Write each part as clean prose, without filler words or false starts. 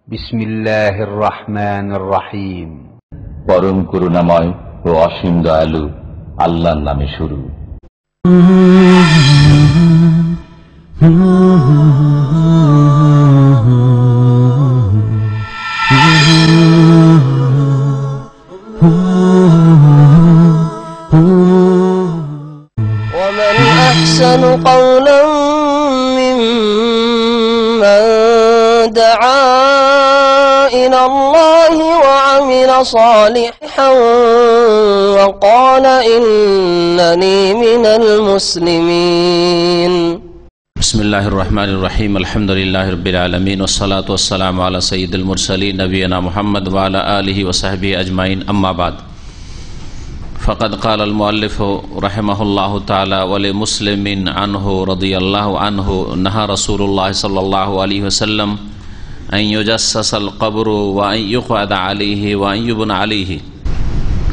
বিসমিল্লাহির রহমানির রহিম। পরম করুণাময় ও অসীম দয়ালু আল্লাহর নামে শুরু। ومن أحسن قولا ممن دعا إلى الله وعمل صالحا وقال إنني من المسلمين. بسم الله الرحمن الرحيم. الحمد لله رب العالمين والصلاة والسلام على سيد المرسلين نبينا محمد وعلى آله وصحبه أجمعين. أما بعد فقد قال المؤلف رحمه الله تعالى ولمسلم عنه رضي الله عنه نهى رسول الله صلى الله عليه وسلم أن يجسس القبر وأن يقعد عليه وأن يبنى عليه.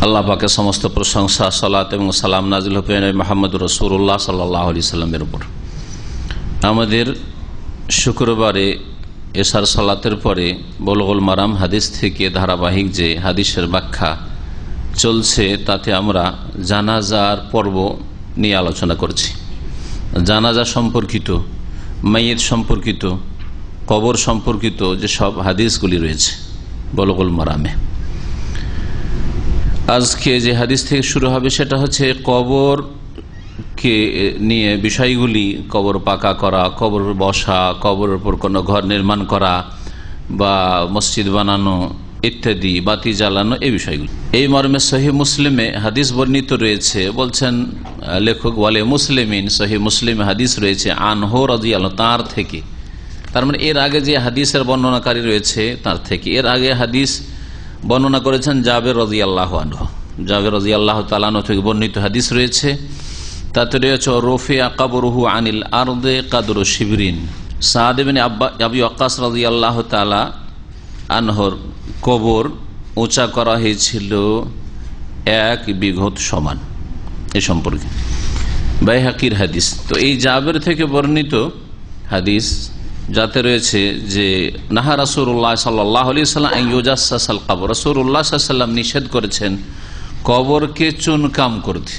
আল্লাহ পাকের সমস্ত প্রশংসা, সালাত এবং সালাম নাজিল হোক নবী মুহাম্মদ রাসূলুল্লাহ সাল্লাল্লাহু আলাইহি সাল্লামের উপর। আমাদের শুক্রবারে এশার সালাতের পরে বুলুগুল মারাম হাদিস থেকে ধারাবাহিক যে হাদিসের ব্যাখ্যা চলছে তাতে আমরা জানাজার পর্ব নিয়ে আলোচনা করছি। জানাজা সম্পর্কিত, মাইয়িত সম্পর্কিত, কবর সম্পর্কিত যে সব হাদিসগুলি রয়েছে বুলুগুল মারামে। আজকে যে হাদিস থেকে শুরু হবে সেটা হচ্ছে কবরকে নিয়ে বিষয়গুলি, কবর পাকা করা, কবর বসা, কবরের উপর কোনো ঘর নির্মাণ করা বা মসজিদ বানানো ইত্যাদি, বাতি জ্বালানো, এই বিষয়গুলি। এই মর্মে সহিহ মুসলিমে হাদিস বর্ণিত রয়েছে। বলছেন লেখক ওয়ালে মুসলিমিন, সহিহ মুসলিমে হাদিস রয়েছে আনহু রাদিয়াল্লাহু তার থেকে। তার মানে এর আগে যে হাদিসের বর্ণনাকারী রয়েছে তার থেকে। এর আগে হাদিস বর্ণনা করেছেন জাবের রাদিয়াল্লাহু আনহু। জাবের রাদিয়াল্লাহু তাআলা আনহু থেকে বর্ণিত হাদিস রয়েছে। তাতে রয়েছে রফিআ কবরুহু আনিল আরদে কদরু শিবরিন। সাদ ইবনে আবি ওয়াক্কাস রাদিয়াল্লাহু তাআলা আনহুর কবর উঁচা করা হয়েছিল 1 বিঘত সমান। এ সম্পর্কে বাইহাকির হাদিস। তো এই জাবের থেকে বর্ণিত হাদিস যাতে রয়েছে যে নাহা রাসূলুল্লাহ সাল্লাল্লাহু আলাইহি ওয়াসাল্লাম আন ইউজাসসাসাল কবর, রাসূলুল্লাহ সাল্লাল্লাহু আলাইহি ওয়াসাল্লাম নিষেধ করেছেন কবরকে চুনকাম করতে,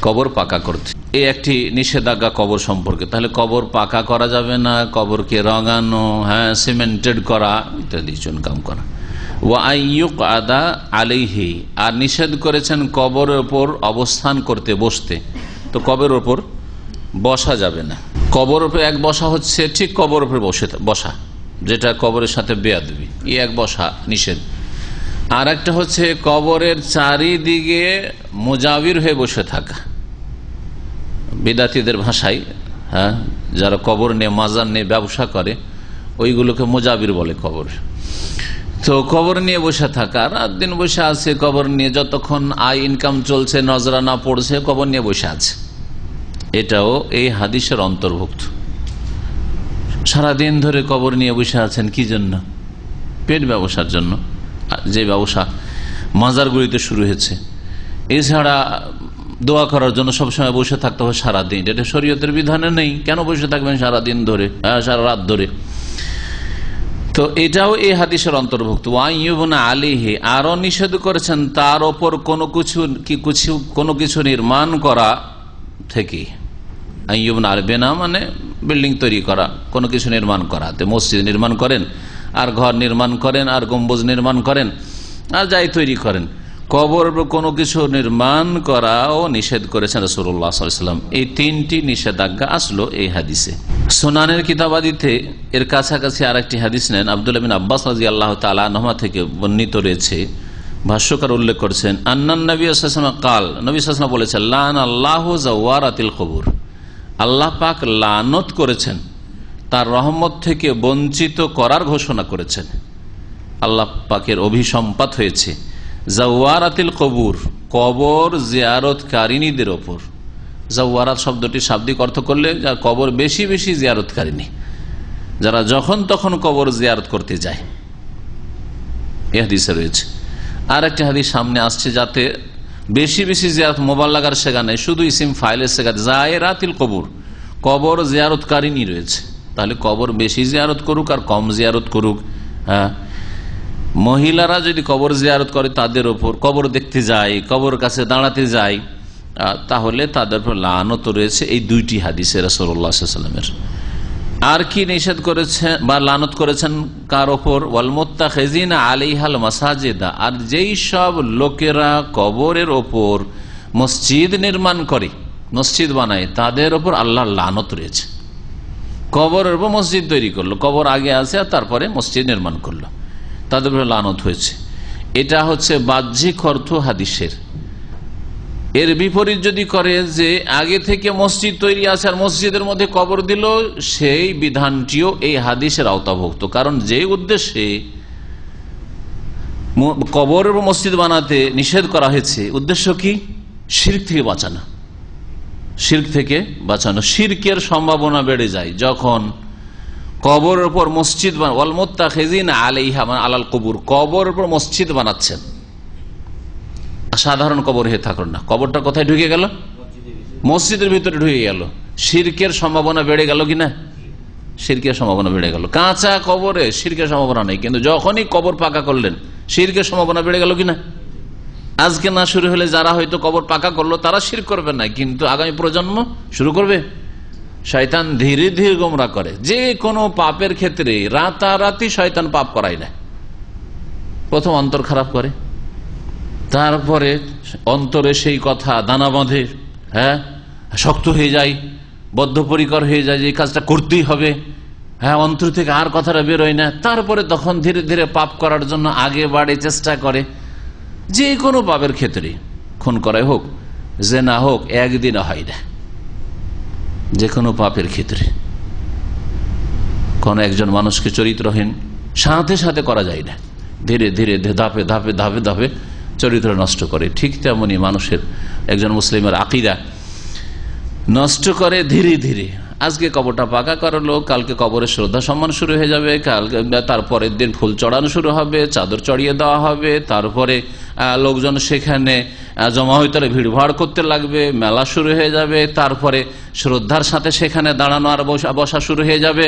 কবর পাকা করতে। এই একটি নিষেধাজ্ঞা কবর সম্পর্কে। তাহলে কবর পাকা করা যাবে না, কবরকে রঙানো, সিমেন্টেড করা ইত্যাদি, চুনকাম করা। ওয়া আইয়ুকআদা আলাইহি, আর নিষেধ করেছেন কবরের উপর অবস্থান করতে, বসতে। তো কবরের উপর বসা যাবে না। কবরের উপর এক বসা হচ্ছে ঠিক কবরের উপর বসা, যেটা কবরের সাথে বেয়াদবি, এই এক বসা নিষেধ। আর একটা হচ্ছে কবরের চারিদিকে মুজাবির হয়ে বসে থাকা। বিদাতীদের ভাষায়, যারা কবর নিয়ে, মাজার নিয়ে ব্যবসা করে, ওইগুলোকে মুজাবির বলে কবর। তো কবর নিয়ে বসে থাকা, রাত দিন বসে আছে কবর নিয়ে, যতক্ষণ আয় ইনকাম চলছে, নজরানা পড়ছে, কবর নিয়ে বসে আছে। এটাও এই হাদিসের অন্তর্ভুক্ত। সারাদিন ধরে কবর নিয়ে বসে আছেন কি জন্য? পেট ব্যবসার জন্য, যে ব্যবসা মাজারগুলিতে শুরু হয়েছে। এছাড়া দোয়া করার জন্য সবসময় বসে থাকতে হবে সারাদিন, এটা শরীয়তের বিধানে নেই। কেন বসে থাকবেন সারাদিন ধরে, সারা রাত ধরে? তো এটাও এই হাদিসের অন্তর্ভুক্ত। ওয়াইয়ুবনা আলাইহি, আরো নিষেধ করেছেন তার ওপর কোনো কিছু নির্মাণ করা থেকে। আইয়ুবনা আলবেনা মানে বিল্ডিং তৈরি করা, কোনো কিছু নির্মাণ করা। মসজিদ নির্মাণ করেন, আর ঘর নির্মাণ করেন, আর গম্বুজ নির্মাণ করেন, আর যাই তৈরি করেন, কবর কোনো কিছু নির্মাণ করাও নিষেধ করেছেন রাসূলুল্লাহ সাল্লাল্লাহু আলাইহি ওয়াসাল্লাম। এই 3টি নিষেধাজ্ঞা আসলো এই হাদিসে। সুনানের কিতাবাদিতে এর কাছাকাছি আরেকটি হাদিস নেন আব্দুল্লাহ বিন আব্বাস রাদিয়াল্লাহু তাআলা আনহুমা থেকে বর্ণিত রয়েছে। ভাষ্যকার উল্লেখ করেছেন আন্নান নবী সাল্লাল্লাহু আলাইহি ওয়াসাল্লাম কাল, নবী সাল্লাল্লাহু আলাইহি ওয়াসাল্লাম বলেছেন লান আল্লাহু যাওয়ারাতিল কবর, আল্লাহ পাক লানত করেছেন, তার রহমত থেকে বঞ্চিত করার ঘোষণা করেছেন। আল্লাহ পাকের অভিসম্পাত হয়েছে জাওয়ারাতিল কবর, কবর জিয়ারতকারিনীদের ওপর। জাওয়ারাত শব্দটি শাব্দিক অর্থ করলে যার কবর বেশি বেশি জিয়ারতকারিনী, যারা যখন তখন কবর জিয়ারত করতে যায়, এই হাদিসে রয়েছে। আর একটা হাদিস সামনে আসছে যাতে বেশি বেশি জিয়ারত মোবাল্লাগার সেগা নেই, শুধু ইসিম ফাইলের সেগা জায়েরাতিল কবর, কবর জিয়ারতকারিনী রয়েছে। তাহলে কবর বেশি জিয়ারত করুক আর কম জিয়ারত করুক হ্যাঁ, মহিলারা যদি কবর জিয়ারত করে তাদের ওপর, কবর দেখতে যায়, কবর কাছে দাঁড়াতে যায়, তাহলে তাদের উপর লানত রয়েছে এই দুইটি হাদিসে রাসূলুল্লাহ সাল্লাল্লাহু আলাইহি ওয়াসাল্লামের। আর কি নিষেধ করেছেন বা লানত করেছেন কার ওপর? ওয়াল মুত্তাখিযিনা আলাইহাল মাসাজিদা, আর যেই সব লোকেরা কবরের ওপর মসজিদ নির্মাণ করে, মসজিদ বানায়, তাদের ওপর আল্লাহর লানত রয়েছে। কবরের উপর মসজিদ তৈরি করলো, কবর আগে আছে আর তারপরে মসজিদ নির্মাণ করলো, তাদের উপর লানত হয়েছে। এটা হচ্ছে বাহ্যিক অর্থ হাদিসের। এর বিপরীত যদি করে যে আগে থেকে মসজিদ তৈরি আছে আর মসজিদের মধ্যে কবর দিল, সেই বিধানটিও এই হাদিসের আওতাভুক্ত। কারণ যে উদ্দেশ্যে কবর মসজিদ বানাতে নিষেধ করা হয়েছে, উদ্দেশ্য কি? শিরক থেকে বাঁচানো, শিরক থেকে বাঁচানো। শিরকের সম্ভাবনা বেড়ে যায় যখন কবরের উপর মসজিদ ওয়াল মুত্তাখিযিনা আলাইহা মানে আলাল কুবুর, কবরের উপর মসজিদ বানাচ্ছেন। সাধারণ কবর হয়ে থাকলো না, কবরটা কোথায় ঢুকে গেল? মসজিদের ভিতরে ঢুকে গেল। শিরকের সম্ভাবনা বেড়ে গেল কিনা? শিরকের সম্ভাবনা বেড়ে গেল। কাঁচা কবরে শিরকের সম্ভাবনা নেই, কিন্তু যখনই কবর পাকা করলেন শিরকের সম্ভাবনা বেড়ে গেল কিনা? আজকে না শুরু হলে যারা হয়তো কবর পাকা করলো তারা শিরক করবে না, কিন্তু আগামী প্রজন্ম শুরু করবে। শয়তান ধীরে ধীরে গোমরা করে। যে কোনো পাপের ক্ষেত্রে রাতারাতি শয়তান পাপ করায় না, প্রথম অন্তর খারাপ করে, তারপরে অন্তরে সেই কথা দানা বাঁধে, হ্যাঁ, শক্ত হয়ে যায়, বদ্ধপরিকর হয়ে যায় যে এই কাজটা করতেই হবে, হ্যাঁ, অন্তর থেকে আর কথাটা বেরোয় না। তারপরে তখন ধীরে ধীরে পাপ করার জন্য আগে বাড়ে, চেষ্টা করে। যে কোনো পাপের ক্ষেত্রে, খুন করাই হোক, জেনা হোক, একদিনে হয় না। যে কোনো পাপের ক্ষেত্রে কোন একজন মানুষকে চরিত্রহীন সাথে সাথে করা যায় না, ধীরে ধীরে ধাপে ধাপে ধাপে ধাপে চরিত্র নষ্ট করে। ঠিক তেমনি মানুষের, একজন মুসলিমের আকীদা নষ্ট করে ধীরে ধীরে। আজকে কবরটা পাকা করলো, কালকে কবরের শ্রদ্ধা সম্মান শুরু হয়ে যাবে, কালকে তারপরের দিন ফুল চড়ানো শুরু হবে, চাদর চড়িয়ে দেওয়া হবে, তারপরে লোকজন সেখানে জমা হইতে ভিড়ভাড় করতে লাগবে, মেলা শুরু হয়ে যাবে, তারপরে শ্রদ্ধার সাথে সেখানে দাঁড়ানো আর বসা শুরু হয়ে যাবে,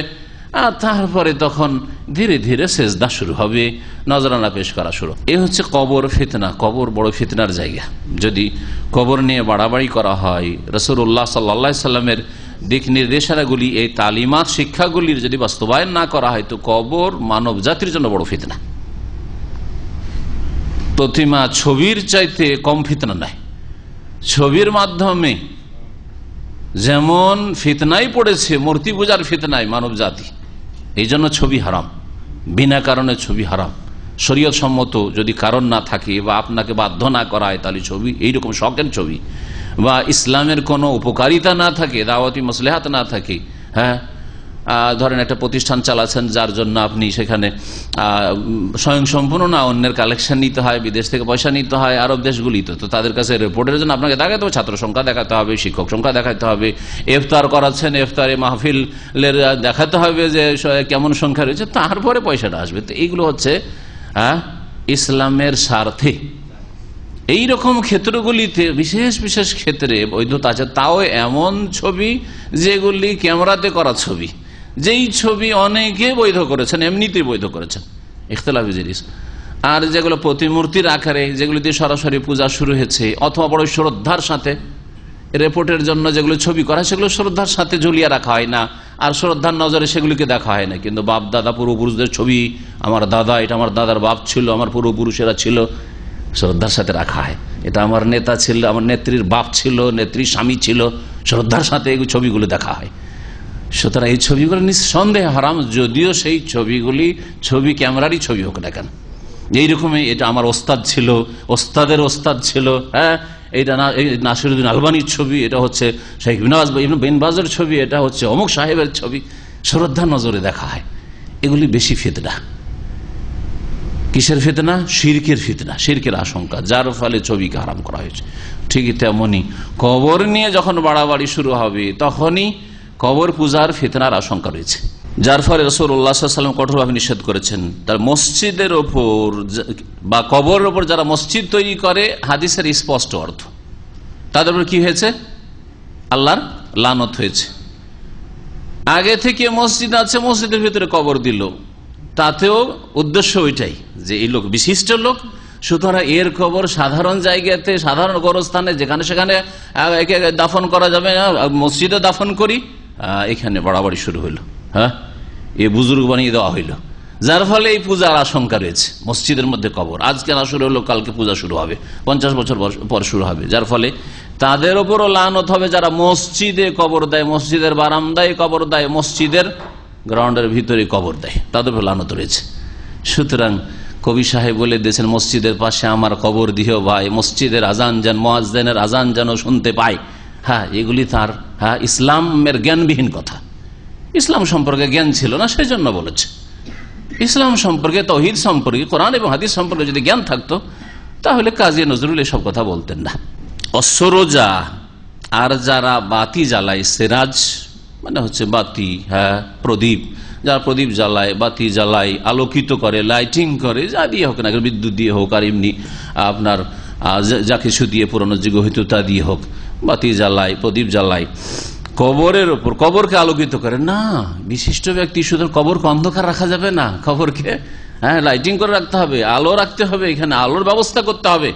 আর তারপরে তখন ধীরে ধীরে সেজদা শুরু হবে, নজরানা পেশ করা শুরু। এ হচ্ছে কবর ফিতনা। কবর বড় ফিতনার জায়গা। যদি কবর নিয়ে বাড়াবাড়ি করা হয়, রাসূলুল্লাহ সাল্লাল্লাহু আলাইহি সাল্লামের দিক নির্দেশনাগুলি, এই তালিমাত শিক্ষাগুলির যদি বাস্তবায়ন না করা হয়, তো কবর মানব জাতির জন্য বড় ফিতনা। প্রতিমা ছবির চাইতে কম ফিতনা নাই। ছবির মাধ্যমে যেমন ফিতনাই পড়েছে, মূর্তি পূজার ফিতনায় মানব জাতি, এই জন্য ছবি হারাম। বিনা কারণে ছবি হারাম। শরীয়ত সম্মত যদি কারণ না থাকে বা আপনাকে বাধ্য না করা হয়, তাহলে ছবি, এইরকম শখের ছবি বা ইসলামের কোনো উপকারিতা না থাকে, দাওয়াতি মাসলাহাত না থাকে, হ্যাঁ, ধরেন একটা প্রতিষ্ঠান চালাচ্ছেন যার জন্য আপনি সেখানে স্বয়ংসম্পূর্ণ না, অন্যের কালেকশন নিতে হয়, বিদেশ থেকে পয়সা নিতে হয়, আরব দেশগুলিতে, তো তাদের কাছে রিপোর্টের জন্য আপনাকে দেখাতে হবে, ছাত্র সংখ্যা দেখাতে হবে, শিক্ষক সংখ্যা দেখাতে হবে, ইফতার করাচ্ছেন, ইফতারে মাহফিলের দেখাতে হবে যে কেমন সংখ্যা রয়েছে, তারপরে পয়সাটা আসবে। তো এইগুলো হচ্ছে ইসলামের স্বার্থে। এইরকম ক্ষেত্রগুলিতে বিশেষ বিশেষ ক্ষেত্রে বৈধতা আছে। তাও এমন ছবি যেগুলি ক্যামেরাতে করা ছবি, যেই ছবি অনেকে বৈধ করেছেন, এমনিতেই বৈধ করেছেন, ইখতিলাফি জিনিস। আর যেগুলো প্রতিমূর্তির আকারে, যেগুলি দিয়ে সরাসরি পূজা শুরু হয়েছে, অথবা বড় শ্রদ্ধার সাথে রিপোর্টের জন্য যেগুলো ছবি করা হয়, সেগুলো শ্রদ্ধার সাথে ঝুলিয়ে রাখা হয় না, আর শ্রদ্ধার নজরে সেগুলিকে দেখা হয় না। কিন্তু বাপ দাদা পূর্বপুরুষদের ছবি, আমার দাদা, এটা আমার দাদার বাপ ছিল, আমার পূর্বপুরুষেরা ছিল, শ্রদ্ধার সাথে রাখা হয়। এটা আমার নেতা ছিল, আমার নেত্রীর বাপ ছিল, নেত্রীর স্বামী ছিল, শ্রদ্ধার সাথে এই ছবিগুলো দেখা হয়। সুতরাং এই ছবিগুলো নিঃসন্দেহে হারাম, যদিও সেই ছবিগুলি ছবি ক্যামেরারই ছবি হোক না কেন। এইরকমই এটা আমার ওস্তাদ ছিল, ওস্তাদের ওস্তাদ ছিল, হ্যাঁ, এইটা নাসিরুদ্দিন আলবানির ছবি, এটা হচ্ছে শেখ বিন বাজের ছবি, এটা হচ্ছে অমুক সাহেবের ছবি, শ্রদ্ধার নজরে দেখা হয়। এগুলি বেশি ফিতনা। কিসের ফিতনা? শিরকের ফিতনা, শিরকের আশঙ্কা, যার ফলে ছবিকে হারাম করা হয়েছে। ঠিক তেমনি কবর নিয়ে যখন বাড়াবাড়ি শুরু হবে, তখনই কবর পূজার ফিতনার আশঙ্কা রয়েছে, যার ফলে রাসূলুল্লাহ সাল্লাল্লাহু আলাইহি ওয়াসাল্লাম কঠোরভাবে নিষেধ করেছেন। তার মসজিদের ওপর বা কবরের ওপর যারা মসজিদ তৈরি করে, হাদিসের স্পষ্ট অর্থ, তাদের উপর কি হয়েছে? আল্লাহর লানত হয়েছে। আগে থেকে মসজিদ আছে, মসজিদের ভিতরে কবর দিল, তাতেও উদ্দেশ্য ওইটাই যে এই লোক বিশিষ্ট লোক, সুতরাং এর কবর সাধারণ জায়গাতে, সাধারণ কবরস্থানে যেখানে সেখানে একে দাফন করা যাবে না, মসজিদে দাফন করি, এখানে বাড়াবাড়ি শুরু হইল। হ্যাঁ, এ বুজুর্গ বানিয়ে দেওয়া হইল, যার ফলে এই পূজার আশঙ্কা রয়েছে। মসজিদের মধ্যে কবর আজকে না শুরু হলো, কালকে পূজা শুরু হবে, 50 বছর পর শুরু হবে, যার ফলে তাদের ওপরও লানত হবে যারা মসজিদে কবর দেয়, মসজিদের বারান্দায় কবর দেয়, মসজিদের গ্রাউন্ডের ভিতরে কবর দেয়, তাদের উপর লানত রয়েছে। সুতরাং কবি সাহেব বলে দিয়েছেন, মসজিদের পাশে আমার কবর দিও ভাই, মসজিদের আজান যেন, মুয়াজ্জিনের আজান যেন শুনতে পাই। হ্যাঁ, এগুলি তার ইসলামের জ্ঞানবিহীন কথা। ইসলাম সম্পর্কে জ্ঞান ছিল না, সেই জন্য বলেছে। ইসলাম সম্পর্কে, তাওহীদ সম্পর্কে, কোরআন এবং হাদিস সম্পর্কে যদি জ্ঞান থাকতো তাহলে কাজী নজরুল এসব কথা বলতেন না। অসরোজা, আর যারা বাতি জ্বালায়, সিরাজ মানে হচ্ছে বাতি, হ্যাঁ প্রদীপ, যারা প্রদীপ জ্বালায়, বাতি জ্বালায়, আলোকিত করে, লাইটিং করে, যা দিয়ে হোক না, বিদ্যুৎ দিয়ে হোক আর এমনি আপনার যা কিছু দিয়ে পুরনো যুগ হইতো তা দিয়ে হোক, বাতি জ্বালায়, প্রদীপ জ্বালায়, কবরের ওপর, কবরকে আলোকিত করে না। বিশিষ্ট ব্যক্তি, শুধু কবরকে অন্ধকার রাখা যাবে না, কবরকে লাইটিং করে রাখতে হবে, আলো রাখতে হবে, এখানে আলোর ব্যবস্থা করতে হবে।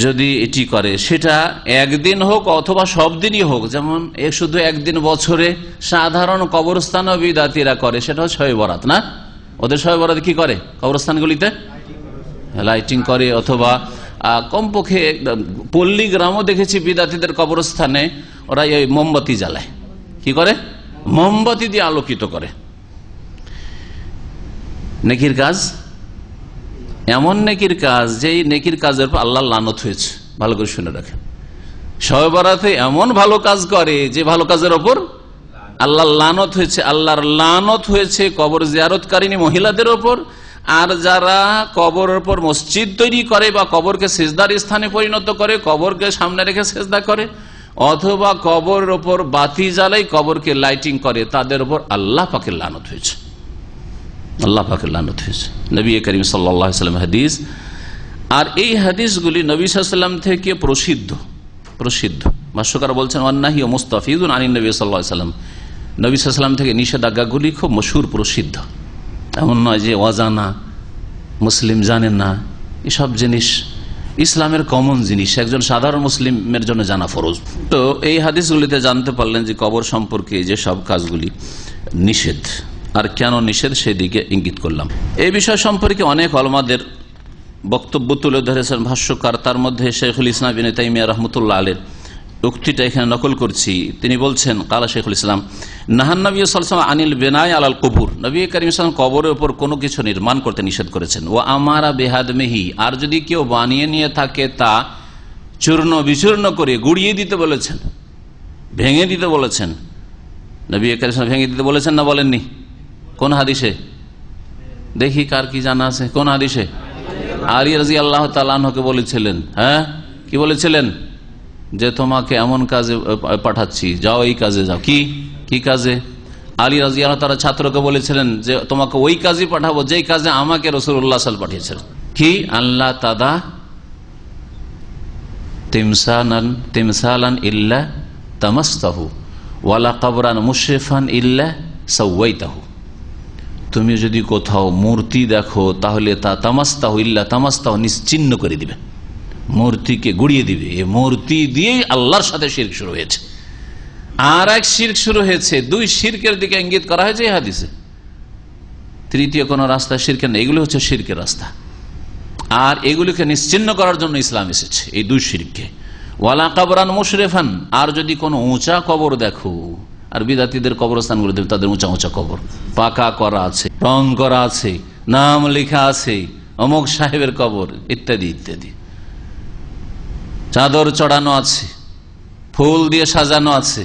যদি এটি করে সেটা একদিন হোক অথবা সব দিনই হোক, যেমন শুধু একদিন বছরে সাধারণ কবরস্থান বিদাতিরা করে, সেটা হচ্ছে শবে বরাত না। ওদের শবে বরাত কি করে? কবরস্থানগুলিতে লাইটিং করে, অথবা কমপক্ষে পল্লী গ্রামও দেখেছি বিদাতিদের কবরস্থানে ওরা এই মোমবাতি জ্বালায়। কি করে? মোমবাতি দিয়ে আলোকিত করে। নেকির কাজ, এমন নেকির কাজ যে নেকির কাজের পর আল্লাহ লানত হয়েছে। ভালো করে শুনে রাখেন, শবে বরাতে এমন ভালো কাজ করে যে ভালো কাজের ওপর আল্লাহ লানত হয়েছে। আল্লাহর লানত হয়েছে কবর জিয়ারতকারিনী মহিলাদের ওপর, আর যারা কবরের উপর মসজিদ তৈরি করে বা কবরকে সিজদার স্থানে পরিণত করে, কবরকে সামনে রেখে সিজদা করে, অথবা কবরের ওপর বাতি জ্বালাই, কবরকে লাইটিং করে, তাদের উপর আল্লাহ পাকের লানত হয়েছে। আল্লাহ পাকের লানত হয়েছে। নবী করিম সাল্লাল্লাহু আলাইহি ওয়াসাল্লাম হাদিস, আর এই হাদিসগুলি নবী সাল্লাল্লাহু আলাইহি ওয়াসাল্লাম থেকে প্রসিদ্ধ। ভাষ্যকার বলছেন ওয়ান্নাহি ও মুস্তাফিদুন আনিন নবী সাল্লাল্লাহু আলাইহি ওয়াসাল্লাম, নবী সাল্লাল্লাহু আলাইহি ওয়াসাল্লাম থেকে নিষেধাজ্ঞাগুলি খুব মশহুর, প্রসিদ্ধ। এমন নয় যে অজানা, মুসলিম জানেন না, এসব জিনিস ইসলামের কমন জিনিস, একজন সাধারণ মুসলিমের জন্য জানা ফরজ। তো এই হাদিসগুলিতে জানতে পারলেন যে কবর সম্পর্কে যে সব কাজগুলি নিষেধ, আর কেন নিষেধ সেদিকে ইঙ্গিত করলাম। এই বিষয় সম্পর্কে অনেক ওলামাদের বক্তব্য তুলে ধরেছেন ভাষ্যকার, তার মধ্যে শেখুল ইসলাম ইবনে তাইমিয়া রাহমাতুল্লাহ আলাইহির উক্তিটা এখানে নকল করছি। তিনি বলছেন, কালা শেখুল ইসলাম নাহান নবী সাল্লাল্লাহু আলাইহি ওয়াসাল্লাম আনিল বিনাই আলাল কুবুর, নবী করিম সাল্লাল্লাহু আলাইহি ওয়াসাল্লাম কবরের উপর কোনো কিছু নির্মাণ করতে নিষেধ করেছেন। ও আমারা বিহাদমিহি, আর যদি কেউ বানিয়ে নিয়ে থাকে তা চূর্ণ বিচূর্ণ করে গুড়িয়ে দিতে বলেছেন, ভেঙে দিতে বলেছেন। নবী করিম সাল্লাল্লাহু আলাইহি ওয়াসাল্লাম ভেঙে দিতে বলেছেন না বলেননি? কোন হাদিসে? দেখি কার কি জানা আছে, কোন হাদিসে? আলী রাদিয়াল্লাহু তাআলা আনহুকে বলেছিলেন, হ্যাঁ কি বলেছিলেন? যে তোমাকে এমন কাজে পাঠাচ্ছি, যাও এই কাজে যাও। কি কাজে? আলী রাদিয়াল্লাহু তাআলা ছাত্রকে বলেছিলেন যে তোমাকে ওই কাজে পাঠাবো যেই কাজে আমাকে রাসূলুল্লাহ সাল্লাল্লাহু আলাইহি ওয়াসাল্লাম পাঠিয়েছিলেন। কি? আল্লাহ তাদা তিমসালান ইল্লা তামাসতাহু ওয়ালা কবরান মুশরিফান ইল্লা সাওয়াইতাহু। তুমি যদি কোথাও মূর্তি দেখো তাহলে তা তামাস্তাহু ইল্লা তামাস্তাহু, নিশ্চিহ্ন করে দিবে, মূর্তিকে গুড়িয়ে দিবে। এই মূর্তি দিয়েই আল্লাহর সাথে শিরক শুরু হয়েছে। আর এক শিরক শুরু হয়েছে, দুই শিরকের দিকে ইঙ্গিত করা হয়েছে এই হাদিসে। তৃতীয় কোন রাস্তা শিরকের নেই, এগুলো হচ্ছে শিরকের রাস্তা। আর এগুলিকে নিশ্চিহ্ন করার জন্য ইসলাম এসেছে, এই দুই শিরককে। ওয়ালা কবরান মুশরিফান, আর যদি কোনো উঁচা কবর দেখো, আর বিদাতীদের কবরস্থানগুলো দেবে, তাদের উঁচা উঁচা কবর, পাকা করা আছে, রং করা আছে, নাম লেখা আছে, অমুক সাহেবের কবর, ইত্যাদি ইত্যাদি, চাদর চড়ানো আছে, ফুল দিয়ে সাজানো আছে।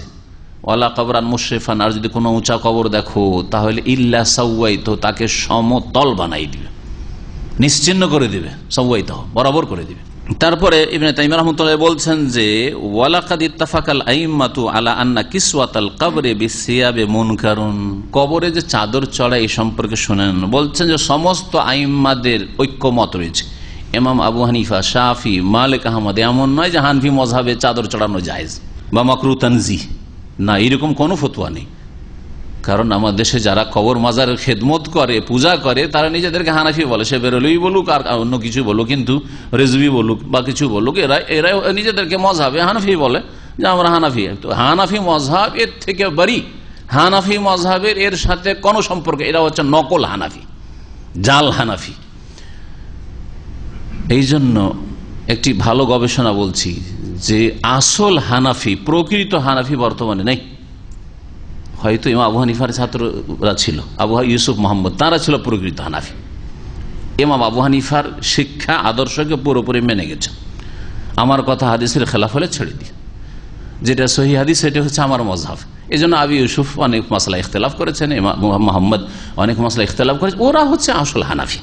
ওয়ালা কবরান মুশরিফান, আর যদি কোনো উঁচা কবর দেখো তাহলে ইল্লা সাওয়াইত, তাকে সমতল বানাই দিবে, নিশ্চিহ্ন করে দিবে, সাওয়াইত বরাবর করে দিবে। তারপরে ইবনে তাইমিয়া রাহমাতুল্লাহ বলছেন যে ওয়ালাকাদ ইত্তাফাকাল আইম্মাতু আলা আন্না কিসওয়াতাল কবরি বিসিয়াবে মুনকারুন, কবরে যে চাদর চড়ায় এই সম্পর্কে শুনেন। বলছেন যে সমস্ত আইম্মাদের ঐক্যমত রয়েছে, ইমাম আবু হানিফা, শাফি, মালিক, আহমদ, এমন নয় যে হানফি মযহাবে চাদর চড়ানো জায়েজ বা মাকরুহ তানজিহ, না, এরকম কোনো ফতোয়া নেই। কারণ আমার দেশে যারা কবর মাজারের খেদমত করে, পূজা করে, তারা নিজেদেরকে হানাফি বলে। সে বেরোলেই বলুক আর অন্য কিছু বলুক, কিন্তু রেজবি বলুক বা কিছু বলুক, এরা নিজেদেরকে মজহাবে হানাফি বলে যে আমরা হানাফি। তো হানাফি মজহাব এর থেকে বাড়ি, হানাফি মজহাবের এর সাথে কোনো সম্পর্ক, এরা হচ্ছে নকল হানাফি, জাল হানাফি। এই জন্য একটি ভালো গবেষণা বলছি যে আসল হানাফি, প্রকৃত হানাফি বর্তমানে নেই। হয়তো ইমাম আবু হানিফার ছাত্ররা ছিল, আবু ইউসুফ মোহাম্মদ, তারা ছিল প্রকৃত হানাফি। ইমাম আবু হানিফার শিক্ষা আদর্শকে পুরোপুরি মেনে গেছে। আমার কথা হাদিসের খেলাফ হলে ছেড়ে দিই, যেটা সহি হাদিস সেটা হচ্ছে আমার মজহাব। এই জন্য আবু ইউসুফ অনেক মাসলা ইখতলাফ করেছেন, ইমাম মোহাম্মদ অনেক মাসলা ইখতলাফ করেছেন। ওরা হচ্ছে আসল হানাফি,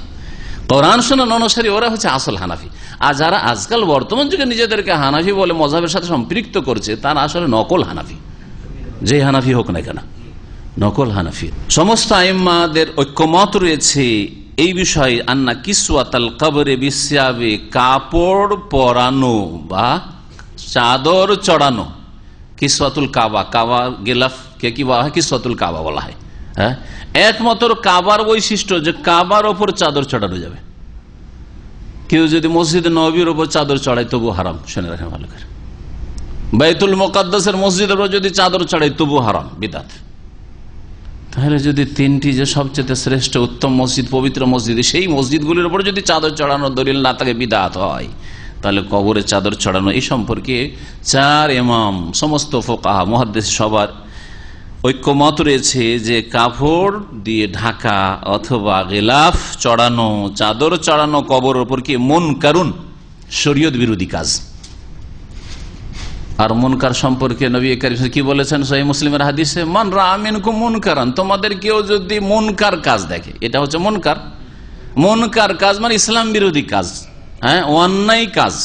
কোরআন সুন্নাহ অনুসারী, ওরা হচ্ছে আসল হানাফি। আর যারা আজকাল বর্তমান যুগে নিজেদেরকে হানাফি বলে মজহাবের সাথে সম্পৃক্ত করছে, তারা আসলে নকল হানাফি, যে হানাফি হোক না কেন, নকল হানাফি। সমস্ত আইম্মাদের ঐক্যমত রয়েছে এই বিষয়ে, আন্না কিসওয়াতাল কবরে বিসিয়াবে, কাপড় পরানো বা চাদর চড়ানো, কিসওয়াতুল কাবা, কাবা গেলাফ কে কি বলা হয়, কিসওয়াতুল কাবা বলা হয়। হ্যাঁ, একমাত্র কাবার বৈশিষ্ট্য যে কাবার ওপর চাদর চড়ানো যাবে। কেউ যদি মসজিদে নববীর ওপর চাদর চড়ায় তবু হারাম। শুনে রাখেন ভালো করে, বাইতুল মুকাদ্দাসের মসজিদের উপর যদি চাদর চড়ায় তবু হারাম, বিদআত। তাহলে যদি তিনটি যে সবচেয়ে শ্রেষ্ঠ উত্তম মসজিদ, পবিত্র মসজিদ, সেই মসজিদগুলির উপর যদি চাদর চড়ানোর দলিল না থাকে, বিদআত হয়, তাহলে কবরে চাদর চড়ানো এই সম্পর্কে চার ইমাম, সমস্ত ফুকাহা মুহাদ্দিস সবার ঐক্যমত রয়েছে যে কাপড় দিয়ে ঢাকা অথবা গিলাফ চড়ানো, চাদর চড়ানো কবর উপর কি মুনকারুন, শরীয়ত বিরোধী কাজ। আর মুনকার সম্পর্কে নবী কারীম কি বলেছেন সহিহ মুসলিমের হাদিসে, মান রাআ মিনকুম মুনকারান, তোমাদের কেউ যদি মুনকার কাজ দেখে, এটা হচ্ছে মুনকার। মুনকার কাজ মানে ইসলাম বিরোধী কাজ, হ্যাঁ, অন্যায় কাজ,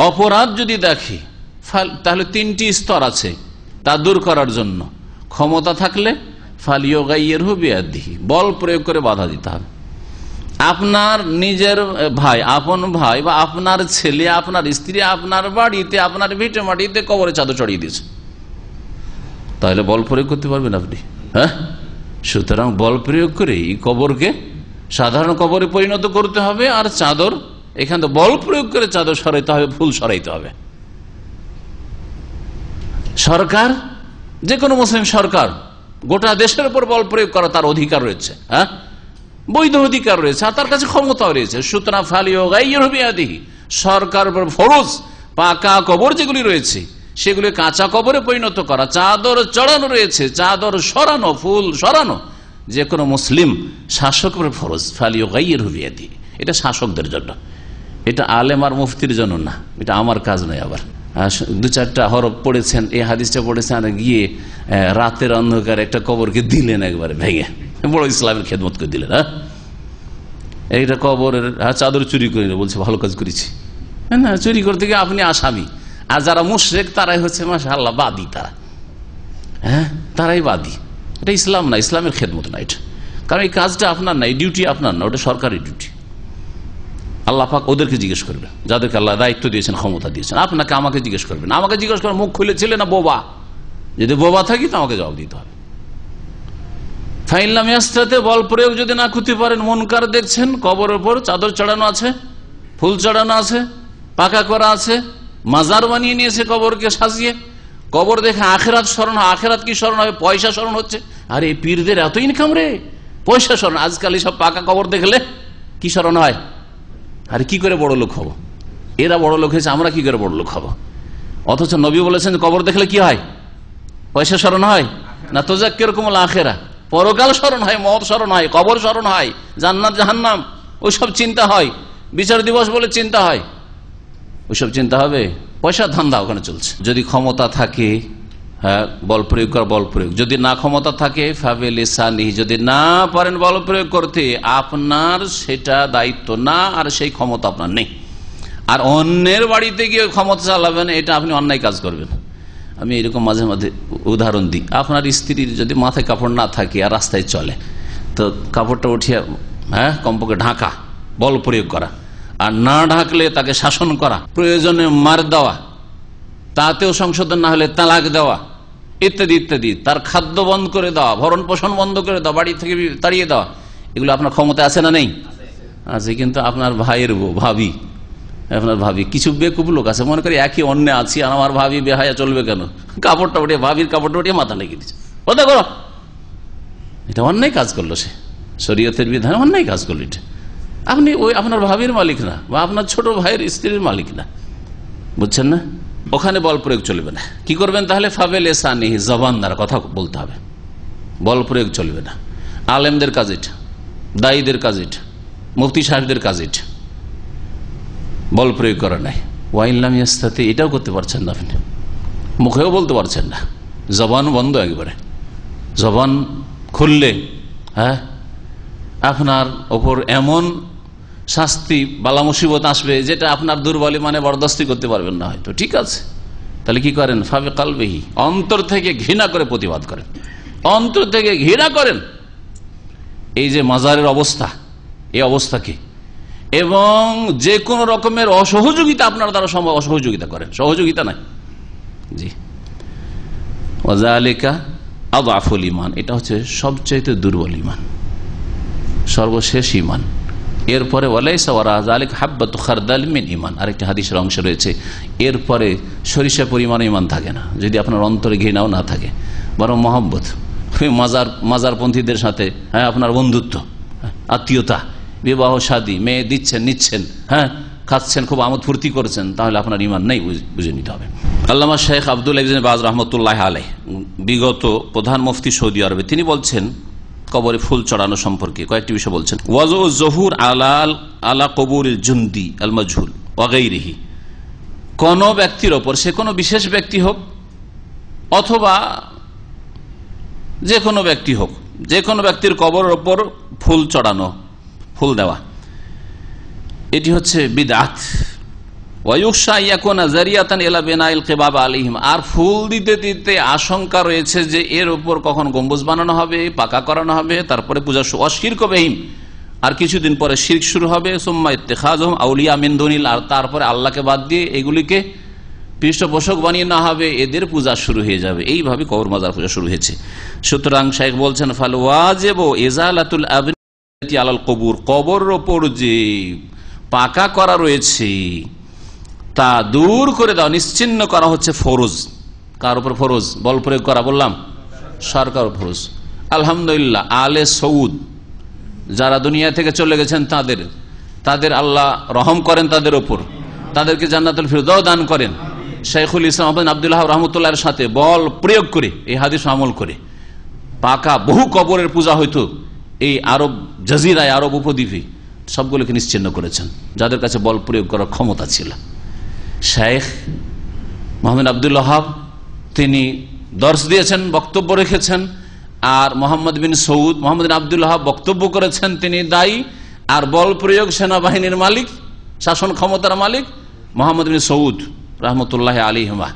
অপরাধ যদি দেখে, তাহলে তিনটি স্তর আছে তা দূর করার জন্য। ক্ষমতা থাকলে ফালিয়ুগাইয়িরহু বিয়াদিহি, বল প্রয়োগ করে বাধা দিতে হবে। আপনার নিজের ভাই, আপন ভাই বা আপনার ছেলে, আপনার স্ত্রী আপনার বাড়িতে, আপনার ভিটে মাটিতে কবরে চাদর চড়িয়ে দিয়েছে, তাহলে বল প্রয়োগ করতে পারবেন আপনি? হ্যাঁ, সুতরাং বল প্রয়োগ করে এই কবরকে সাধারণ কবরে পরিণত করতে হবে। আর চাদর, এখান থেকে বল প্রয়োগ করে চাদর সরাইতে হবে, ফুল সরাইতে হবে। সরকার, যে কোনো মুসলিম সরকার গোটা দেশের উপর বল প্রয়োগ করা তার অধিকার রয়েছে, হ্যাঁ, বৈধ অধিকার রয়েছে, আর তার কাছে ক্ষমতাও রয়েছে। সুতরাং ফালিয়ুগাইয়িরহু বিয়াদিহি, সরকার উপর ফরজ পাকা কবর যেগুলি রয়েছে সেগুলি কাঁচা কবরে পরিণত করা। চাদর চড়ানো রয়েছে, চাদর সরানো, ফুল সরানো যে কোনো মুসলিম শাসকের ফরজ, ফালিয়ুগাইয়িরহু বিয়াদিহি। এটা শাসকদের জন্য, এটা আলেম আর মুফতির জন্য না, এটা আমার কাজ নয়। আবার দু চারটা হরফ পড়েছেন, এই হাদিসটা পড়েছেন, আর গিয়ে রাতের অন্ধকার একটা কবরকে দিলেন একবারে ভেঙে, বড় ইসলামের খেদমত করে দিলেন। হ্যাঁ, এইটা কবরের চাদর চুরি করে বলছে ভালো কাজ করেছি না, চুরি করতে গিয়ে আপনি আসামি। আর যারা মুশরিক তারাই হচ্ছে মাশাআল্লাহ বাদী, তারা, হ্যাঁ, তারাই বাদী। এটা ইসলাম না, ইসলামের খেদমত না এটা। কারণ এই কাজটা আপনার না, এই ডিউটি আপনার না, ওটা সরকারি ডিউটি। আল্লাহ পাক ওদেরকে জিজ্ঞেস করবেন, যাদেরকে আল্লাহ দায়িত্ব দিয়েছেন, ক্ষমতা দিয়েছেন। আপনাকে আমাকে জিজ্ঞেস করবেন, আমাকে জিজ্ঞেস করেন মুখ খুলেছিলে না বোবা? যদি বোবা থাকি তো আমাকে জবাব দিতে হবে। ফাইল্লাম ইয়াস্তাতে, বল প্রয়োগ যদি না করতে পারেন, মুনকার দেখছেন, কবরের উপর চাদর চড়ানো আছে, ফুল চড়ানো আছে, পাকা করা আছে, মাজার বানিয়ে নিয়েছে কবরকে সাজিয়ে। কবর দেখে আখেরাত স্মরণ হয়। আখেরাত কি স্মরণ হবে? পয়সা স্মরণ হচ্ছে। আরে এই পীরদের এত ইনকাম রে, পয়সা স্মরণ। আজকাল সব পাকা কবর দেখলে কি স্মরণ হয়? আরে কি করে বড় লোক হবো, এরা বড় লোক হয়েছে, আমরা কি করে বড় লোক হবো? অথচ নবী বলেছেন কবর দেখলে কি হয়? পয়সা স্মরণ হয় না? তুযাক্কিরুকুমুল আখিরা, পরকাল স্মরণ হয়, মওত স্মরণ হয়, কবর স্মরণ হয়, জান্নাত জাহান্নাম ওইসব চিন্তা হয়, বিচার দিবস বলে চিন্তা হয়, ওইসব চিন্তা হবে। পয়সার ধান্দা ওখানে চলছে। যদি ক্ষমতা থাকে, হ্যাঁ, বল প্রয়োগ কর, বল প্রয়োগ। যদি না ক্ষমতা থাকে ফাবিলিসানিহি, যদি না পারেন বল প্রয়োগ করতে, আপনার সেটা দায়িত্ব না, আর সেই ক্ষমতা আপনার নেই। আর অন্যের বাড়িতে গিয়ে ক্ষমতা চালাবেন, এটা আপনি অন্যায় কাজ করবেন। আমি এরকম মাঝে মাঝে উদাহরণ দিই। আপনার স্ত্রীর যদি মাথায় কাপড় না থাকে আর রাস্তায় চলে, তো কাপড়টা উঠিয়ে, হ্যাঁ, কমপক্ষে ঢাকা, বল প্রয়োগ করা। আর না ঢাকলে তাকে শাসন করা, প্রয়োজনে মার দেওয়া, তাতেও সংশোধন না হলে তালাক দেওয়া, ইত্যাদি ইত্যাদি, তার খাদ্য বন্ধ করে দেওয়া, ভরণ পোষণ বন্ধ করে দেওয়া, বাড়ি থেকে তাড়িয়ে দেওয়া, এগুলো আপনার ক্ষমতা আছে না নেই? আছে। কিন্তু আপনার ভাইয়ের বউ, ভাবি, আপনার ভাবি, কিছু বেকুব লোক আছে মনে করি একই অন্য আছি আর আমার ভাবি বেহায়া চলবে কেন, কাপড়টা উঠিয়ে, ভাবির কাপড়টা উঠিয়ে মাথা লেগে দিচ্ছে, কথা করো। এটা অন্যায় কাজ করলো, সে শরীয়তের বিধান অন্যায় কাজ করলো। এটা আপনি ওই আপনার ভাবির মালিক না, বা আপনার ছোট ভাইয়ের স্ত্রীর মালিক না, বুঝছেন না? ওখানে বল প্রয়োগ চলবে না। কি করবেন তাহলে? ফাবেল এসানি, জবান দ্বারা কথা বলতে হবে, বল প্রয়োগ চলবে না। আলেমদের কাজ এটা, দায়ীদের কাজ এটা, মুফতি সাহেবদের কাজ এটা, বল প্রয়োগ করা নাই। ওয়াইল্লাম ইয়াস্তাতি, এটাও করতে পারছেন না আপনি, মুখেও বলতে পারছেন না, জবান বন্ধ একেবারে। জবান খুললে আপনার ওপর এমন শাস্তি বালা মুসিবত আসবে যেটা আপনার দুর্বল মানে বরদাস্তি করতে পারবেন না হয়তো। ঠিক আছে, তাহলে কি করেন? ফাবে কালবেহি, অন্তর থেকে ঘৃণা করে প্রতিবাদ করেন, অন্তর থেকে ঘৃণা করেন এই যে মাজারের অবস্থা, এই অবস্থাকে, এবং যে কোনো রকমের অসহযোগিতা আপনার দ্বারা সম্ভব অসহযোগিতা করেন, সহযোগিতা নাই। জি, ওয়াজালিকা আযআফুল ঈমান, এটা হচ্ছে সবচেয়ে দুর্বল ঈমান, সর্বশেষ ঈমান। এরপরে ওয়ালাইসা ওয়ারা যালিকা হাব্বাতু খারদাল মিন ঈমান, আরেকটি হাদিসের অংশ রয়েছে, এরপরে সরিষা পরিমাণ ঈমান থাকে না, যদি আপনার অন্তরে ঘৃণাও না থাকে, বরং মহব্বত, মাজারপন্থীদের সাথে আপনার বন্ধুত্ব, আত্মীয়তা, বিবাহ শাদী, মেয়ে দিচ্ছেন নিচ্ছেন, খাচ্ছেন, খুব আমোদ ফুর্তি করছেন, তাহলে আপনার ঈমান নেই, বুঝে নিতে হবে। আল্লামা শেখ আব্দুল্লাহ ইবনে বাজ রাহমাতুল্লাহ আলাইহ, বিগত প্রধান মুফতি সৌদি আরবে, তিনি বলছেন কবরে ফুল চড়ানো সম্পর্কে কয়েকটি বিষয় বলছেন। ওয়াজু জহুর আলা কবুরিল জুন্দি আল মাজহুল ওয়া গায়রিহি, কোন ব্যক্তির ওপর, সে কোনো বিশেষ ব্যক্তি হোক অথবা যে কোনো ব্যক্তি হোক, যে কোনো ব্যক্তির কবরের ওপর ফুল চড়ানো, ফুল দেওয়া, এটি হচ্ছে বিদআত। ওয়ায়ুখশা ইয়াকুনা যারিয়াতান ইলা বিনাইল কিবাব আলাইহিম, আর ফুল দিতে দিতে আশঙ্কা রয়েছে যে এর উপর কখন গম্বুজ বানানো হবে, পাকা করানো হবে, তারপরে পূজা শিরক বিহিম, আর কিছুদিন পরে শিরক শুরু হবে, সুম্মা ইত্তিখাযুহুম আউলিয়া মিন দুনিল, আর তারপরে আল্লাহকে বাদ দিয়ে এগুলিকে পৃষ্ঠপোষক বানিয়ে না হবে, এদের পূজা শুরু হয়ে যাবে। এইভাবে কবর মাজার পূজা শুরু হয়েছে। সুতরাং শাইখ বলছেন ফাল ওয়াজিবু ইজালাতুল আবনিয়াতি আলাল কবুর, কবরের ওপর যে পাকা করা রয়েছে তা দূর করে দাও, নিশ্চিহ্ন করা হচ্ছে ফরজ। কার উপর ফরজ? বল প্রয়োগ করা, বললাম সরকার ফরজ। আলহামদুলিল্লাহ আলে সৌদ যারা দুনিয়া থেকে চলে গেছেন তাদের আল্লাহ রহম করেন, তাদের উপর, তাদেরকে জান্নাতুল ফিরদাউস দান করেন। শাইখুল ইসলাম আব্দুল্লাহ রাহমাতুল্লাহর সাথে বল প্রয়োগ করে, এই হাদিস আমল করে, পাকা বহু কবরের পূজা হইতো এই আরব জাজিরায়, আরব উপদ্বীপে, সবগুলোকে নিশ্চিহ্ন করেছেন যাদের কাছে বল প্রয়োগ করার ক্ষমতা ছিল। শাইখ মোহাম্মদ আব্দুল ওয়াহাব তিনি দর্শ দিয়েছেন, বক্তব্য রেখেছেন, আর মোহাম্মদ বিন সৌদ, মোহাম্মদ বিন আব্দুল ওয়াহাব বক্তব্য করেছেন, তিনি দায়ী, আর বল প্রয়োগ সেনাবাহিনীর মালিক, শাসন ক্ষমতার মালিক মোহাম্মদ বিন সৌদ রহমতুল্লাহ আলাইহিমা।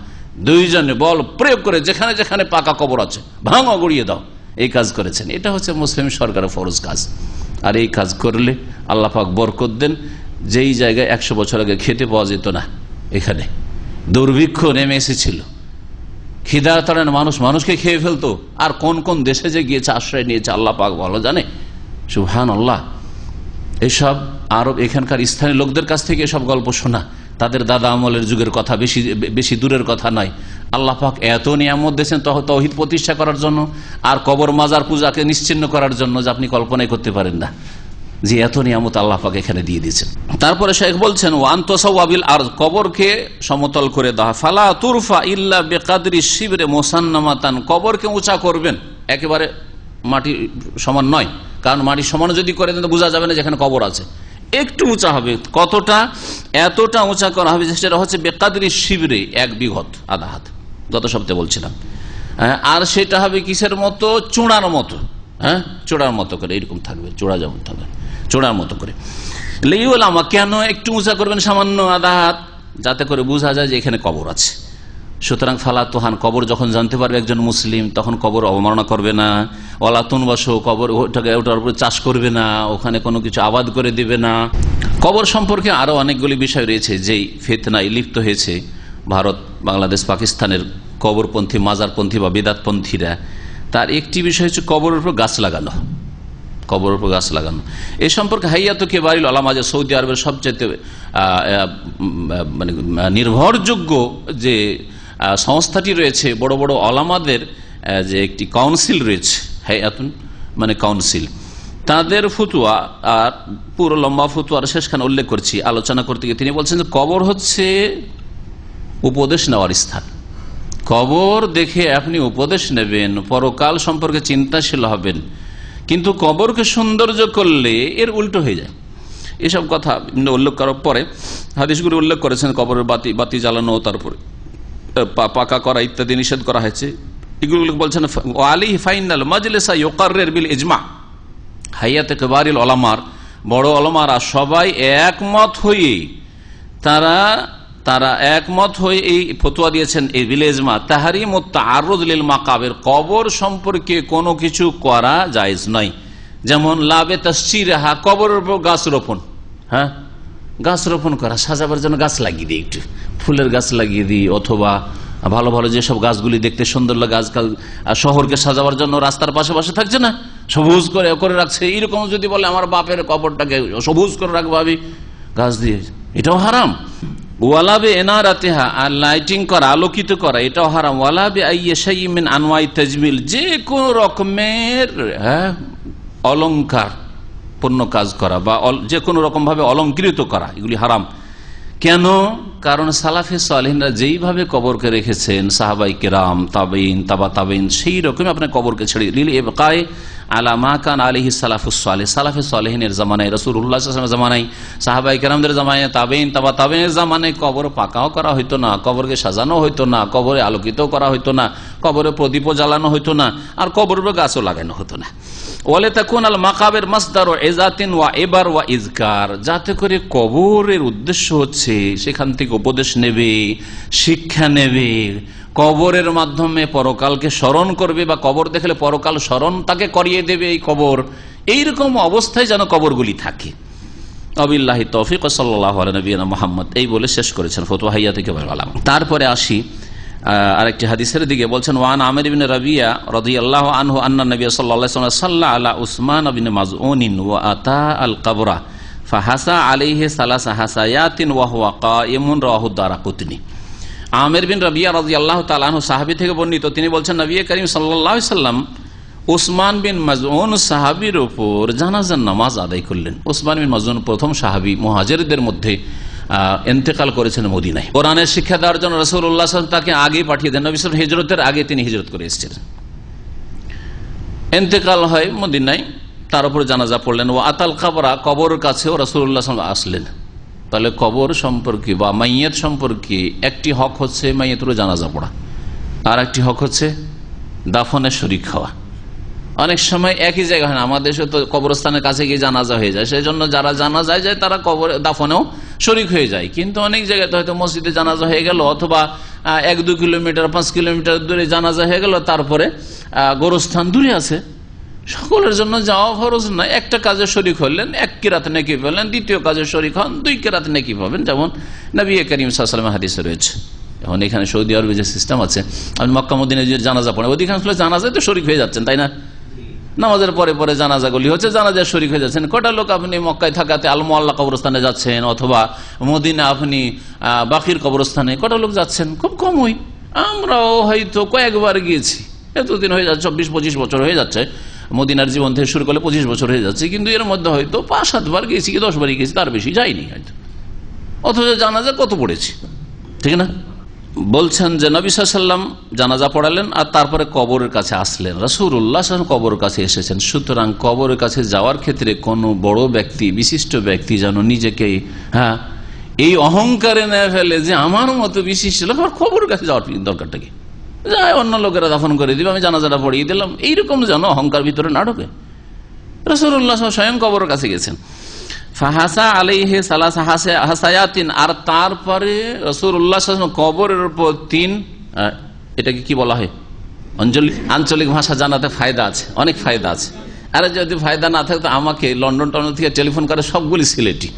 দুইজনে বল প্রয়োগ করে যেখানে যেখানে পাকা কবর আছে ভাঙা গড়িয়ে দাও, এই কাজ করেছেন। এটা হচ্ছে মুসলিম সরকারের ফরজ কাজ। আর এই কাজ করলে আল্লাহ পাক বরকত দেন। যেই জায়গায় 100 বছর আগে খেতে পাওয়া যেত না, এখানে দুর্ভিক্ষ নেমে এসেছিল, খিদার তাড়ানো মানুষকে খেয়ে ফেলতো, আর কোন কোন দেশে যে গিয়েছে আশ্রয় নিয়েছে আল্লাহ পাক ভালো জানে। সুবহানাল্লাহ। এসব আরব এখানকার স্থানীয় লোকদের কাছ থেকে এসব গল্প শোনা, তাদের দাদা আমলের যুগের কথা, বেশি দূরের কথা নয়। আল্লাহ পাক এত নিয়ামত দিয়েছেন তাওহীদ প্রতিষ্ঠা করার জন্য, আর কবর মাজার পূজাকে নিশ্চিহ্ন করার জন্য, যে আপনি কল্পনাই করতে পারেন না যে এত নিয়ামত আল্লাহ পাক এখানে দিয়ে দিয়েছেন। তারপরে শেখ বলছেন ওয়ান তাসাওয়াবিল আরদ, কবরকে সমতল করে দেওয়া, ফালা তুরফা ইল্লা বিকাদরি শিবরে মুসান্নামাতান, কবরকে উঁচা করবেন, একেবারে মাটি সমান নয়, কারণ মাটি সমান যদি করে দেন তো বোঝা যাবে না যেখানে কবর আছে, একটু উঁচা হবে। কতটা? এতটা উঁচা করা হবে সেটা হচ্ছে বেকাদরি শিবরে, 1 বিঘত, আধা হাত, গত সপ্তাহে বলছিলাম। আর সেটা হবে কিসের মতো? চূড়ার মতো, চূড়ার মতো করে এরকম থাকবে, চূড়া যেমন থাকবে চূড়ার মতো করে। লেইউলামা, কেন একটু উঁচা করবেন? সামান্য আধা হাত, যাতে করে বোঝা যায় যে এখানে কবর আছে। সুতরাং ফালা তোহান, কবর যখন জানতে পারবে একজন মুসলিম, তখন কবর অবমাননা করবে না। ওয়ালাতুন বাসো, কবর ওটার উপরে চাষ করবে না, ওখানে কোনো কিছু আবাদ করে দিবে না। কবর সম্পর্কে আরো অনেকগুলি বিষয় রয়েছে যেই ফিতনায় লিপ্ত হয়েছে ভারত, বাংলাদেশ, পাকিস্তানের কবরপন্থী, মাজারপন্থী বা বেদাতপন্থীরা, তার একটি বিষয় হচ্ছে কবরের উপর গাছ লাগানো। কবরের উপর গাছ লাগানো এই সম্পর্কে হাইয়াত কেবারিল উলামা, যে সৌদি আরবের সবচেয়ে মানে নির্ভরযোগ্য যে সংস্থাটি রয়েছে, বড় বড় ওলামাদের যে একটি কাউন্সিল রয়েছে, হাইয়াতুন মানে কাউন্সিল, তাদের ফতুয়া, আর পুরো লম্বা ফতুয়ার শেষখানে উল্লেখ করছি আলোচনা করতে গিয়ে তিনি বলছেন যে কবর হচ্ছে উপদেশ নেওয়ার স্থান। কবর দেখে আপনি উপদেশ নেবেন, পরকাল সম্পর্কে চিন্তাশীল হবেন, কিন্তু কবরকে সৌন্দর্য করলে এর উল্টো হয়ে যায়। এসব কথা উল্লেখ করার পরে হাদিসগুলো উল্লেখ করেছেন, কবরের বাতি জ্বালানো, তারপরে পাকা করা ইত্যাদি নিষেধ করা হয়েছে। এগুলো বলছেন আলিহি ফাইনাল মাজলিসা ইউকাররির বিল ইজমা, হাইয়াতে কেবারিল ওলামার, বড় ওলামারা সবাই একমত হয়ে তারা একমত হয়ে এই ফতোয়া দিয়েছেন, এই বিল ইজমা তাহরিম ও তাআরুয লিল মাকাবির, কবর সম্পর্কে কোনো কিছু করা জায়েজ নয়। যেমন লাবে তাসচিরহা, কবরের উপর গাছ রোপণ, হ্যাঁ গাছ রোপণ করা, সাজাবার জন্য গাছ লাগিয়ে দিই, একটু ফুলের গাছ লাগিয়ে দিই, অথবা ভালো ভালো যেসব গাছগুলি দেখতে সুন্দর লাগে, আজকাল শহরকে সাজাবার জন্য রাস্তার পাশে পাশে থাকছে না, সবুজ করে রাখছে, এইরকম যদি বলে আমার বাপের কবরটাকে সবুজ করে রাখবো আমি গাছ দিয়ে, এটাও হারাম। ওয়ালাবে এনারাতিহা, আর লাইটিং করা, আলোকিত করা, এটাও হারাম। ওয়ালাবে আইয়্যিশাইইন মিন আনওয়াই তাজমিল, যে কোন রকমের অলংকার পূর্ণ কাজ করা বা যে কোনো রকম ভাবে অলঙ্কৃত করা, এগুলি হারাম। কেন? কারণ সালাফে সালেহিনরা যেইভাবে কবরকে রেখেছেন, সাহাবাই কেরাম, তাবেইন, তাবা তাবেইন, সেই রকম আপনার কবরকে ছেড়ে লিল ইবকায়ে আলা মা কান আলাইহি সালাফুস সালেহ, সালাফে সালেহিনের জামানায়, রাসূলুল্লাহ সাল্লাল্লাহু আলাইহি ওয়াসাল্লামের জামানায়, সাহাবাই কেরামদের জামানায়, তাবেইন, তাবা তাবেইনের জামানায় কবর পাকাও করা হইতো না, কবরকে সাজানো হইতো না, কবরে আলোকিত করা হইতো না, কবরে প্রদীপও জ্বালানো হইতো না, আর কবরের গাছও লাগানো হতো না। ওয়ালে তাকুন আল মাকাবির মাসদার ইজাতিন ওয়া ইবার ওয়া ইজকার, যাতে করে কবরের উদ্দেশ্য হচ্ছে সেখান থেকে উপদেশ নেবে, শিক্ষা নেবে, কবরের মাধ্যমে পরকালকে স্মরণ করবে, বা কবর দেখলে পরকাল স্মরণ তাকে করিয়ে দেবে এই কবর, এইরকম অবস্থায় যেন কবরগুলি থাকে। আবিল্লাহি তৌফিক, সাল্লাল্লাহু আলা নবিয়িনা মুহাম্মদ, এই বলে শেষ করেছেন ফতোয়া হাইয়াতে কেবারিল উলামা। তারপরে আসি আরেকটি হাদিসের দিকে, বলছেন ওয়ান আমির ইবনে রাবিয়া রাদিয়াল্লাহু আনহু আন্না নবী সাল্লাল্লাহু আলাইহি ওয়াসাল্লাম সাল্লা আলা উসমান ইবনে মাজউন ওয়া আতা আল কবরা ফাহাসা আলাইহি সালাসা হাসায়াতিন ওয়া হুয়া কায়িমুন, রাওয়াহু দারাকুতনি। আমির বিন রাবিয়া রাদিয়াল্লাহু তাআলা আনহু সাহাবী থেকে বর্ণিত, তিনি বলছেন নবী করিম সাল্লাল্লাহু আলাইহি ওয়াসাল্লাম উসমান বিন মাজউন সাহাবীর উপর জানাজার নামাজ আদায় করলেন। উসমান বিন মাজউন প্রথম সাহাবী, মুহাজিরদের মধ্যে, ইন্তেকাল করেছেন মদিনায়। কোরআনের শিক্ষা দেওয়ার জন্য রাসূলুল্লাহ সাল্লাল্লাহু আলাইহি ওয়াসাল্লাম তাকে আগে পাঠিয়ে দেন। নবী সাল্লাল্লাহু আলাইহি ওয়াসাল্লাম হিজরতের আগে তিনি হিজরত করে এসেছিলেন, ইন্তেকাল হয় মদিনায়, তার উপর জানাজা পড়লেন। ও আতাল কবরা, কবরের কাছেও রাসূলুল্লাহ সাল্লাল্লাহু আলাইহি ওয়াসাল্লাম আসলেন। তাহলে কবর সম্পর্কে বা মাইয়াত সম্পর্কে একটি হক হচ্ছে মাইয়াতের জানাজা পড়া, আর একটি হক হচ্ছে দাফনের শরীক হওয়া। অনেক সময় একই জায়গা হয় না, আমাদের দেশে তো কবরস্থানের কাছে গিয়ে জানাজা হয়ে যায়, সেই জন্য যারা জানাজায় যায় তারা কবর দাফনেও শরীক হয়ে যায়। কিন্তু অনেক জায়গাতে হয়তো মসজিদে জানাজা হয়ে গেল, অথবা 1-2 কিলোমিটার 5 কিলোমিটার দূরে জানাজা হয়ে গেল, তারপরে গোরস্থান দূরে আছে, সকলের জন্য যাওয়া ফরজ না। একটা কাজে শরীক হলেন, 1 কিরাত নেকি পেলেন, দ্বিতীয় কাজে শরীক হন, 2 কিরাত নেকি পাবেন, যেমন নবী করিম সাল্লাল্লাহু আলাইহি ওয়াসাল্লামের হাদিসে রয়েছে। এখন এখানে সৌদি আরবে যে সিস্টেম আছে, আপনি মক্কা মদিনায় যে জানাজা পড়েন, অধিকাংশ জানাজায় তো শরীক হয়ে যাচ্ছেন, তাই না? নামাজের পরে পরে জানাজাগুলি হচ্ছে, জানাজায় শরীক হয়ে যাচ্ছেন। কটা লোক আপনি মক্কায় থাকাতে আল মুআল্লা কবরস্থানে যাচ্ছেন, অথবা মদিনা আপনি বাকির কবরস্থানে কটা লোক যাচ্ছেন? খুব কমই। আমরাও হয়তো কয়েকবার গিয়েছি, এতদিন হয়ে যাচ্ছে, 24-25 বছর হয়ে যাচ্ছে, মদিনার জীবন থেকে শুরু করলে 25 বছর হয়ে যাচ্ছে, কিন্তু এর মধ্যে হয়তো 5-7 বার গেছি কি 10 বারই গেছি, তার বেশি যাইনি হয়তো। অথচ জানাজা কত পড়েছি, ঠিক না? বলছেন যে নবী সাল্লাল্লাহু আলাইহি ওয়াসাল্লাম জানাজা পড়ালেন, আর তারপরে কবরের কাছে আসলেন। রাসূলুল্লাহ সাল্লাল্লাহু আলাইহি ওয়াসাল্লাম কবরের কাছে এসেছেন। সুতরাং কবরের কাছে যাওয়ার ক্ষেত্রে কোনো বড় ব্যক্তি, বিশিষ্ট ব্যক্তি যেন নিজেকে এই অহংকারে না ফেলে যে আমার মতো বিশিষ্ট লোক, আমার কবরের কাছে যাওয়ার দরকারটা কি, যাই অন্য লোকেরা দাফন করে দিবে, আমি জানাজাটা পড়িয়ে দিলাম, এইরকম যেন অহংকার ভিতরে না ঢোকে। রাসূলুল্লাহ সাল্লাল্লাহু আলাইহি ওয়াসাল্লাম স্বয়ং কবরের কাছে গেছেন। ফাহাসা আলাইহি সালাসা হাসায়াতিন, আর তারপরে রাসূলুল্লাহ সাল্লাল্লাহু আলাইহি ওয়াসাল্লাম কবরের উপর 3, এটাকে কি বলা হয়, আঞ্চলিক ভাষা জানাতে ফায়দা আছে, অনেক ফায়দা আছে। আর যদি ফায়দা না থাকতো আমাকে লন্ডন টন্ডন থেকে টেলিফোন করে সবগুলি সিলেটি।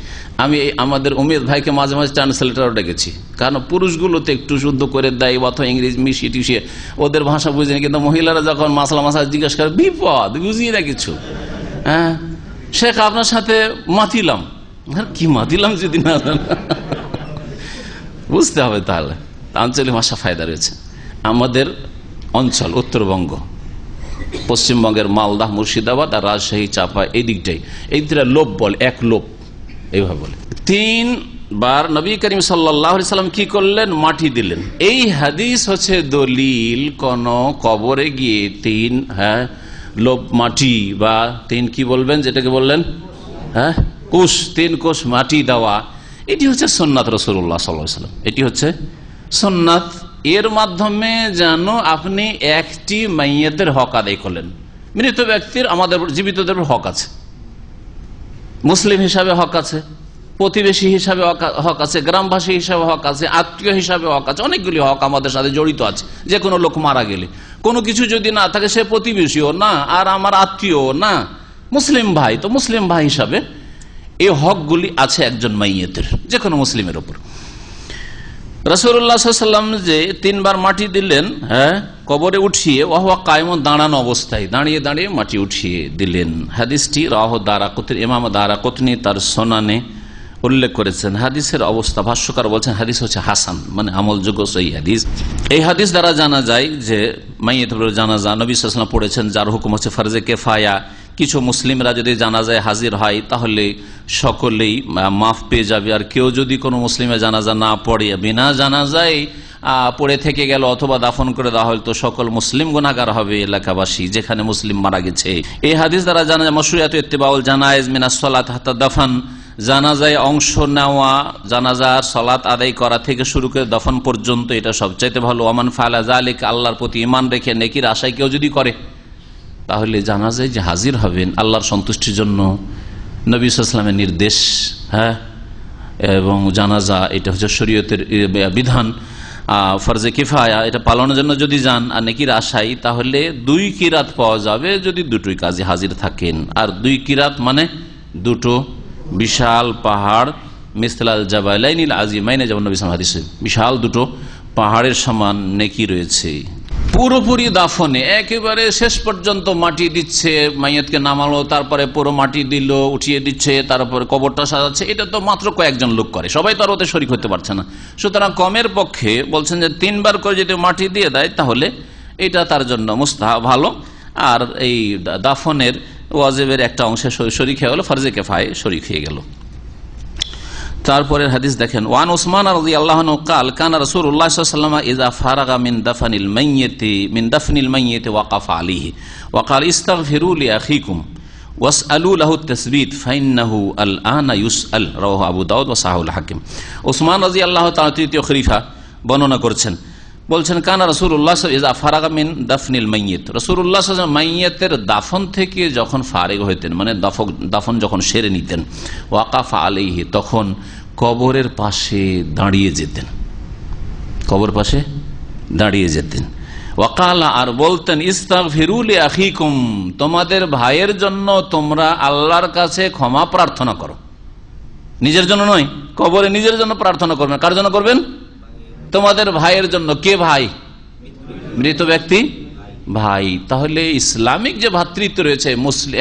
আমি আমাদের উমেদ ভাইকে মাঝে মাঝে ট্রান্সলেটারও ডেকেছি, কারণ পুরুষগুলোতে একটু শুদ্ধ করে দেয় অথবা ইংরেজ মিশিয়ে টিশিয়ে ওদের ভাষা বুঝে না, কিন্তু মহিলারা যখন মাসলা জিজ্ঞেস করে বিপদ, বুঝিয়ে না কিছু। হ্যাঁ শেখ আপনার সাথে মাতিলাম, কি মাতিলাম যদি না বুঝতে হবে। তাহলে আঞ্চলিক ভাষা ফায়দা রয়েছে। আমাদের অঞ্চল উত্তরবঙ্গ, পশ্চিমবঙ্গের মালদা, মুর্শিদাবাদ আর রাজশাহী, চাপা, এই দিকটাই, এই দিকটা লোপ বলে, এক লোপ এইভাবে বলে। 3 বার নবী করিম সাল্লাল্লাহু আলাইহি সাল্লাম কি করলেন? মাটি দিলেন। এই হাদিস হচ্ছে দলিল কোন কবরে গিয়ে 3 লোপ মাটি বা 3 কি বলবেন যেটাকে বললেন কোষ, 3 কোষ মাটি দেওয়া, এটি হচ্ছে সুন্নাত রাসূলুল্লাহ সাল্লাল্লাহু আলাইহি ওয়াসাল্লাম। এটি হচ্ছে সুন্নাত। এর মাধ্যমে যেন আপনি একটি মাইয়াতের হক আদায় করলেন। মৃত ব্যক্তির আমাদের জীবিতদের হক আছে, মুসলিম হিসাবে হক আছে, প্রতিবেশী হিসাবে হক আছে, গ্রামবাসী হিসাবে হক আছে, আত্মীয় হিসাবে হক আছে, অনেকগুলি হক আমাদের সাথে জড়িত আছে। যে কোনো লোক মারা গেলে কোনো কিছু যদি না থাকে, সে প্রতিবেশীও না আর আমার আত্মীয় না, মুসলিম ভাই, তো মুসলিম ভাই হিসাবে এই হকগুলি আছে একজন মাইয়াতের, যে কোনো মুসলিমের উপর। রাসূলুল্লাহ সাল্লাল্লাহু আলাইহি ওয়াসাল্লাম যে 3 বার মাটি দিলেন কবরে উঠিয়ে, ওয়াহুয়া কায়মুন, দাঁড়ানো অবস্থায়, দাঁড়িয়ে দাঁড়িয়ে মাটি উঠিয়ে দিলেন। হাদিসটি রাওয়াহু দারাকুতনি, ইমাম দারাকুতনি তার সুনানে উল্লেখ করেছেন। হাদিসের অবস্থা ভাষ্যকার বলছেন হাদিস হচ্ছে হাসান, মানে আমলযোগ্য সহিহ হাদিস। এই হাদিস দ্বারা জানা যায় যে মাইয়াতের জানাজা নবী সাল্লাল্লাহু আলাইহি ওয়াসাল্লাম পড়েছেন, যার হুকুম হচ্ছে ফরজে কিফায়া। কিছু মুসলিমরা যদি জানাজায় হাজির হয় তাহলে সকলেই মাফ পেয়ে যাবে, আর কেউ যদি কোনো মুসলিমের জানাজা না পড়ে, বিনা জানাজায় পড়ে থেকে গেল অথবা দাফন করে দেওয়া হল, তো সকল মুসলিম গুনাহগার হবে এলাকাবাসী, যেখানে মুসলিম মারা গেছে। এই হাদিস দ্বারা জানা যায় মাশরুইয়াতু ইত্তিবাউল জানায়েজ মিনাস সালাত হাত্তা দাফন, জানাজায় অংশ নেওয়া, জানাজার সালাত আদায় করা থেকে শুরু করে দফন পর্যন্ত, এটা সবচাইতে ভালো। ওমান ফাআলা যালিকা, আল্লাহর প্রতি ঈমান রেখে নেকির আশায় কেউ যদি করে, তাহলে জানাজায় যে হাজির হবেন আল্লাহর সন্তুষ্টির জন্য, নবী সাল্লাল্লাহু আলাইহি ওয়াসাল্লামের নির্দেশ, এবং জানাজা এটা হচ্ছে শরীয়তের বিধান, ফরজে কিফায়া, এটা পালনের জন্য যদি যান আর নেকির আশায়, তাহলে 2 কিরাত পাওয়া যাবে যদি দুটোই কাজে হাজির থাকেন। আর 2 কিরাত মানে দুটো বিশাল পাহাড়, মিসলাল জাবালাইনিল আজিমাইন, যেমন নবী সাল্লাল্লাহু আলাইহি ওয়াসাল্লাম হাদিসে, বিশাল দুটো পাহাড়ের সমান নেকি রয়েছে। পুরোপুরি দাফনে একেবারে শেষ পর্যন্ত মাটি দিচ্ছে, মাইয়াতকে নামালো, তারপরে পুরো মাটি দিল, উঠিয়ে দিচ্ছে, তারপরে কবরটা সাজাচ্ছে, এটা তো মাত্র কয়েকজন লোক করে, সবাই তো আর ওতে শরীক হতে পারছে না। সুতরাং কমের পক্ষে বলছেন যে 3 বার করে যদি মাটি দিয়ে দেয় তাহলে এটা তার জন্য মুস্তাহাব, ভালো। আর এই দাফনের ওয়াজিবের একটা অংশে শরীক হয়ে গেল, ফরজে কিফায়া শরীক হয়ে গেল। তারপরের হাদিস দেখেন, ওয়ান উসমান রাদিয়াল্লাহু আনহু قال كان رسول الله صلى الله عليه وسلم اذا فرغ من دفن الميت وقف عليه وقال استغفروا لاخيكم واسالوا له التثبيت فانه الان يسأل, رواه আবু দাউদ ওয়া সাহাহু আল হাকিম। উসমান রাদিয়াল্লাহু তাআলা তৃতীয় খলিফা বর্ণনা করছেন, বলছেন কানা রাসূলুল্লাহ ইযা ফারাগা মিন দাফনিল মাইয়িত, রাসূলুল্লাহ সাল্লাল্লাহু আলাইহি ওয়াসাল্লাম মাইয়িতের দাফন থেকে যখন ফারিগ হইতেন, মানে দাফন যখন সেরে নিতেন, ওয়াকাফা আলাইহি, তখন কবরের পাশে দাঁড়িয়ে যেতেন, কবর পাশে দাঁড়িয়ে যেতেন। ওয়াকালা, আর বলতেন, ইস্তাগফিরু লিআখিকুম, তোমাদের ভাইয়ের জন্য তোমরা আল্লাহর কাছে ক্ষমা প্রার্থনা করো। নিজের জন্য নয়, কবরে নিজের জন্য প্রার্থনা করবেন। কার জন্য করবেন? তোমাদের ভাইয়ের জন্য। কে ভাই? মৃত ব্যক্তি ভাই। তাহলে ইসলামিক যে ভ্রাতৃত্ব রয়েছে,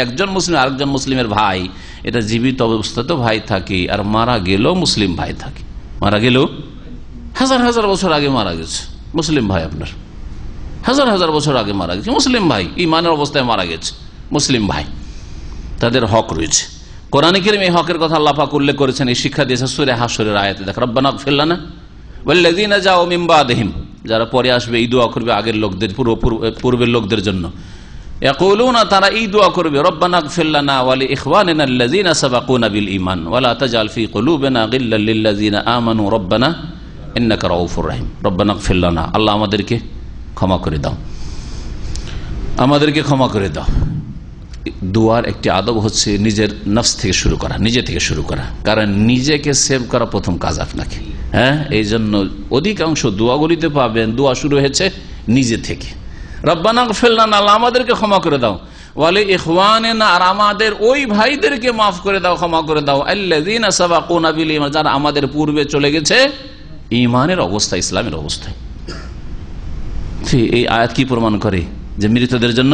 একজন মুসলিম আরেকজন মুসলিমের ভাই, এটা জীবিত অবস্থাতেও ভাই থাকে, আর মারা গেলেও মুসলিম ভাই থাকে। মারা গেলেও হাজার হাজার বছর আগে মারা গেছে মুসলিম ভাই, আপনার হাজার হাজার বছর আগে মারা গেছে মুসলিম ভাই, ঈমানের অবস্থায় মারা গেছে মুসলিম ভাই, তাদের হক রয়েছে। কোরআনে কারীমে এই হকের কথা আল্লাহ পাক উল্লেখ করেছেন, এই শিক্ষা দিয়েছে সূরা হাশরের আয়াতে। দেখ, রব্বানা ইগফির লানা ওয়াল্লাযীনা জাউ মিন বাদিহিম, যারা পরে আসবে এই দোয়া করবে আগের লোকদের, পূর্বের লোকদের জন্য। ইয়াকুলুনা, তারা এই দোয়া করবে, রব্বানা ইগফির লানা ওয়া লিইখওয়ানিনা আল্লাযীনা সাবাকুনা বিল ঈমান ওয়া লা তাজআল ফী কুলুবিনা গিল্লাল লিল্লাযীনা আমানু রব্বানা ইন্নাকা রাউফুর রহিম। রব্বানা ইগফির লানা, আল্লাহ আমাদেরকে ক্ষমা করে দাও, আমাদেরকে ক্ষমা করে দাও। দোয়ার একটি আদব হচ্ছে নিজের নফস থেকে শুরু করা, নিজে থেকে শুরু করা, কারণ নিজেকে সেভ করা প্রথম কাজ আপনাকে। এই জন্য অধিকাংশ দোয়াগুলিতে পাবেন দোয়া শুরু হয়েছে নিজে থেকে। রব্বানা ইগফির লানা, আল্লাহ আমাদেরকে ক্ষমা করে দাও। ওয়ালি ইখওয়ানিনা, আর আমাদের ওই ভাইদেরকে মাফ করে দাও, ক্ষমা করে দাও, আল্লাযীনা সাবাকুনা বিল ঈমান, যারা আমাদের পূর্বে চলে গেছে ঈমানের অবস্থা, ইসলামের অবস্থায়। এই আয়াত কি প্রমাণ করে? যে মৃতদের জন্য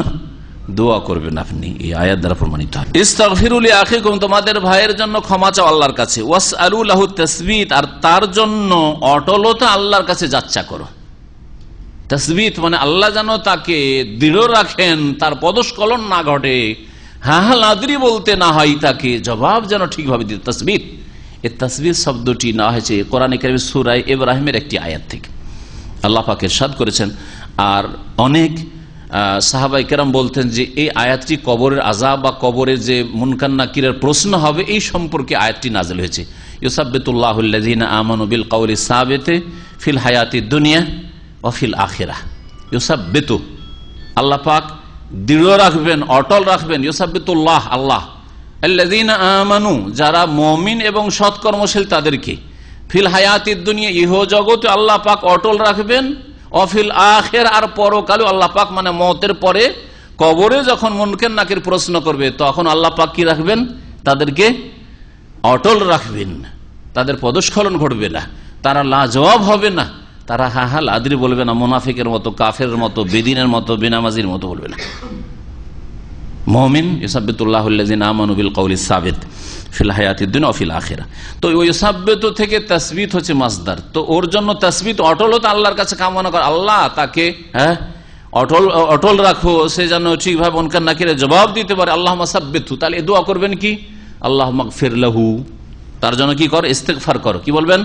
দোয়া করবেন আপনি, এই আয়াত দ্বারা প্রমাণিত হয়। ইস্তাগফিরু লিআখিকুম, তোমাদের ভাইয়ের জন্য ক্ষমা চাও আল্লাহর কাছে। ওয়াসআলু লাহু তাসবিত, আর তার জন্য অটলতা আল্লাহর কাছে যাচ্ছা করো। তাসবিত মানে আল্লাহ যেন তাকে দৃঢ় রাখেন, তার পদস্খলন না ঘটে, হ্যাঁ লাদরি বলতে না হয়, তাকে জবাব যেন ঠিকভাবে দিতে। তাসবিত, এই তাসবিত শব্দটি না হয়েছে কোরআনে কারীমের সূরা ইব্রাহিমের একটি আয়াত থেকে। আল্লাহ পাক ইরশাদ করেছেন। আর অনেক সাহাবায়ে কেরাম বলতেন যে এই আয়াতটি কবরের আযাব বা কবরের যে মুনকার নাকিরের প্রশ্ন হবে এই সম্পর্কে আয়াতটি নাযিল হয়েছে। ইউসাব্বিতুল্লাহুল্লাযীনা আমানু বিল কওলি সাবিতি ফিল হায়াতিদ দুনিয়া ওয়া ফিল আখিরাহ। ইউসাব্বিতু, আল্লাহ পাক দৃঢ় রাখবেন, অটল রাখবেন। ইউসাব্বিতুল্লাহ, আল্লাহ, আল্লাযীনা আমানু, যারা মুমিন এবং সৎকর্মশীল তাদেরকে, ফিল হায়াতিদ দুনিয়া, ইহ জগতে আল্লাহ পাক অটল রাখবেন, অফিল আখির, আর পরকালে আল্লাহ পাক মানে মওতের পরে কবরে যখন মুনকার নাকির প্রশ্ন করবে তখন আল্লাহ পাক কি রাখবেন? তাদেরকে অটল রাখবেন, তাদের পদস্খলন ঘটবে না, তারা লাজবাব হবে না, তারা হা হা লাদরি বলবে না, মুনাফিকের মতো, কাফের মতো, বেদিনের মতো, বেনামাজির মতো বলবে না। মুমিন ইউসাব্বিতুল্লাহুল্লাযীনা আমানু বিল কওলি সাবিত ফিল হায়াতিদ দুনিয়া ওয়া ফিল আখিরাহ। তো ওই ইউসাব্বিতু থেকে তাসবিত হচ্ছে মাসদার। তো ওর জন্য তাসবিত, অটলতা আল্লাহর কাছে কামনা করে, আল্লাহ তাকে অটল রাখো, সে যেন ঠিকভাবে মুনকার নাকিরের জবাব দিতে পারে। আল্লাহুম্মা সাব্বিতহু, তাহলে এই দোয়া করবেন কি? আল্লাহুম্মা গফির লাহু, তার জন্য কি করো? ইস্তিগফার করো। কি বলবেন?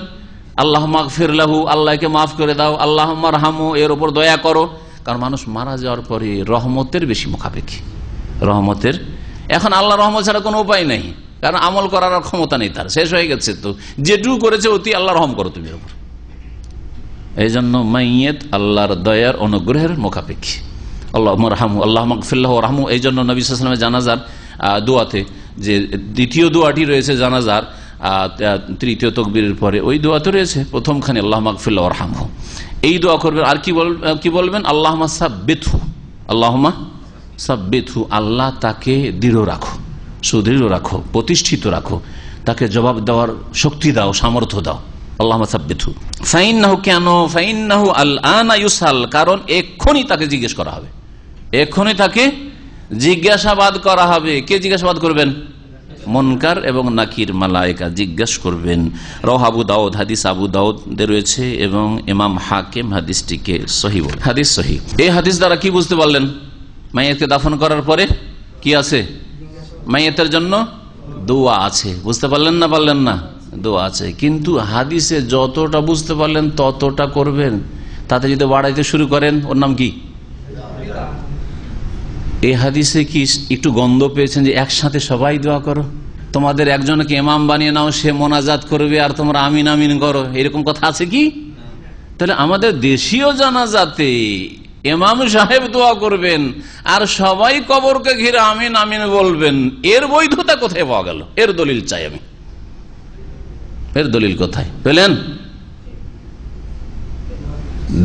আল্লাহুম্মা গফির লাহু, আল্লাহকে মাফ করে দাও। আল্লাহুম্মা রহমু, এর উপর দয়া করো। কারণ মানুষ মারা যাওয়ার পরে রহমতের বেশি মুখাপেক্ষী, রহমতের। এখন আল্লাহ রহমত ছাড়া কোনো উপায় নেই, কারণ আমল করার আর ক্ষমতা নেই, তার শেষ হয়ে গেছে। তো যেটুকু করেছে অতি আল্লাহ রহম করো তুমি উপর। এই জন্য মাইয়েত আল্লাহর দয়ার অনুগ্রহের মুখাপেক্ষী। আল্লাহুম্মা রহমু, আল্লাহুম্মা গফির লাহু ওয়ারহামহু। এই জন্য নবী সাল্লাল্লাহু আলাইহি ওয়াসাল্লামের জানাজার দোয়াতে যে দ্বিতীয় দোয়াটি রয়েছে জানাজার তৃতীয় তাকবীরের পরে, ওই দোয়াতে রয়েছে প্রথমখানে আল্লাহুম্মা গফির লাহু ওয়ারহামহু, এই দোয়া করবেন। আর কি বলবেন? আল্লাহুম্মা সাব্বিতহু, আল্লাহুম্মা সাব্বিতহু, আল্লাহ তাকে দৃঢ় রাখো, সুদৃঢ় রাখো, প্রতিষ্ঠিত রাখো, তাকে জবাব দেওয়ার শক্তি দাও, সামর্থ্য দাও। আল্লাহুম্মা সাব্বিতহু। ফাইন্নাহু, কেন? ফাইন্নাহু আল-আনা ইউসাল, কারণ এক্ষুনি তাকে জিজ্ঞেস করা হবে, এক্ষুনি তাকে জিজ্ঞাসাবাদ করা হবে। কে জিজ্ঞাসাবাদ করবেন? মুনকার এবং নাকির মালায়েকা জিজ্ঞেস করবেন। রাওয়াহু আবু দাউদ, হাদিস আবু দাউদে রয়েছে এবং ইমাম হাকিম হাদিসটিকে সহিহ বলেন, হাদিস সহিহ। এই হাদিস দ্বারা কি বুঝতে পারলেন? মাইয়াতকে দাফন করার পরে কি আছে? মাইয়াতের জন্য দোয়া আছে। বুঝতে পারলেন না? পারলেন না? দোয়া আছে। কিন্তু হাদিসে যতটা বুঝতে পারলেন ততটা করবেন, তাতে যদি বাড়াইতে শুরু করেন ওর নাম কি? এই হাদিসে কি একটু গন্ধ পেয়েছেন যে একসাথে সবাই দোয়া করো, তোমাদের একজনকে ইমাম বানিয়ে নাও, সে মোনাজাত করবে আর তোমরা আমিন আমিন করো, এরকম কথা আছে কি? তাহলে আমাদের দেশীয় জানাজাতে ইমাম সাহেব দোয়া করবেন আর সবাই কবরকে ঘিরে আমিন আমিন বলবেন, এর বৈধতা কোথায় পাওয়া গেল? এর দলিল চাই আমি, এর দলিল কোথায় পেলেন?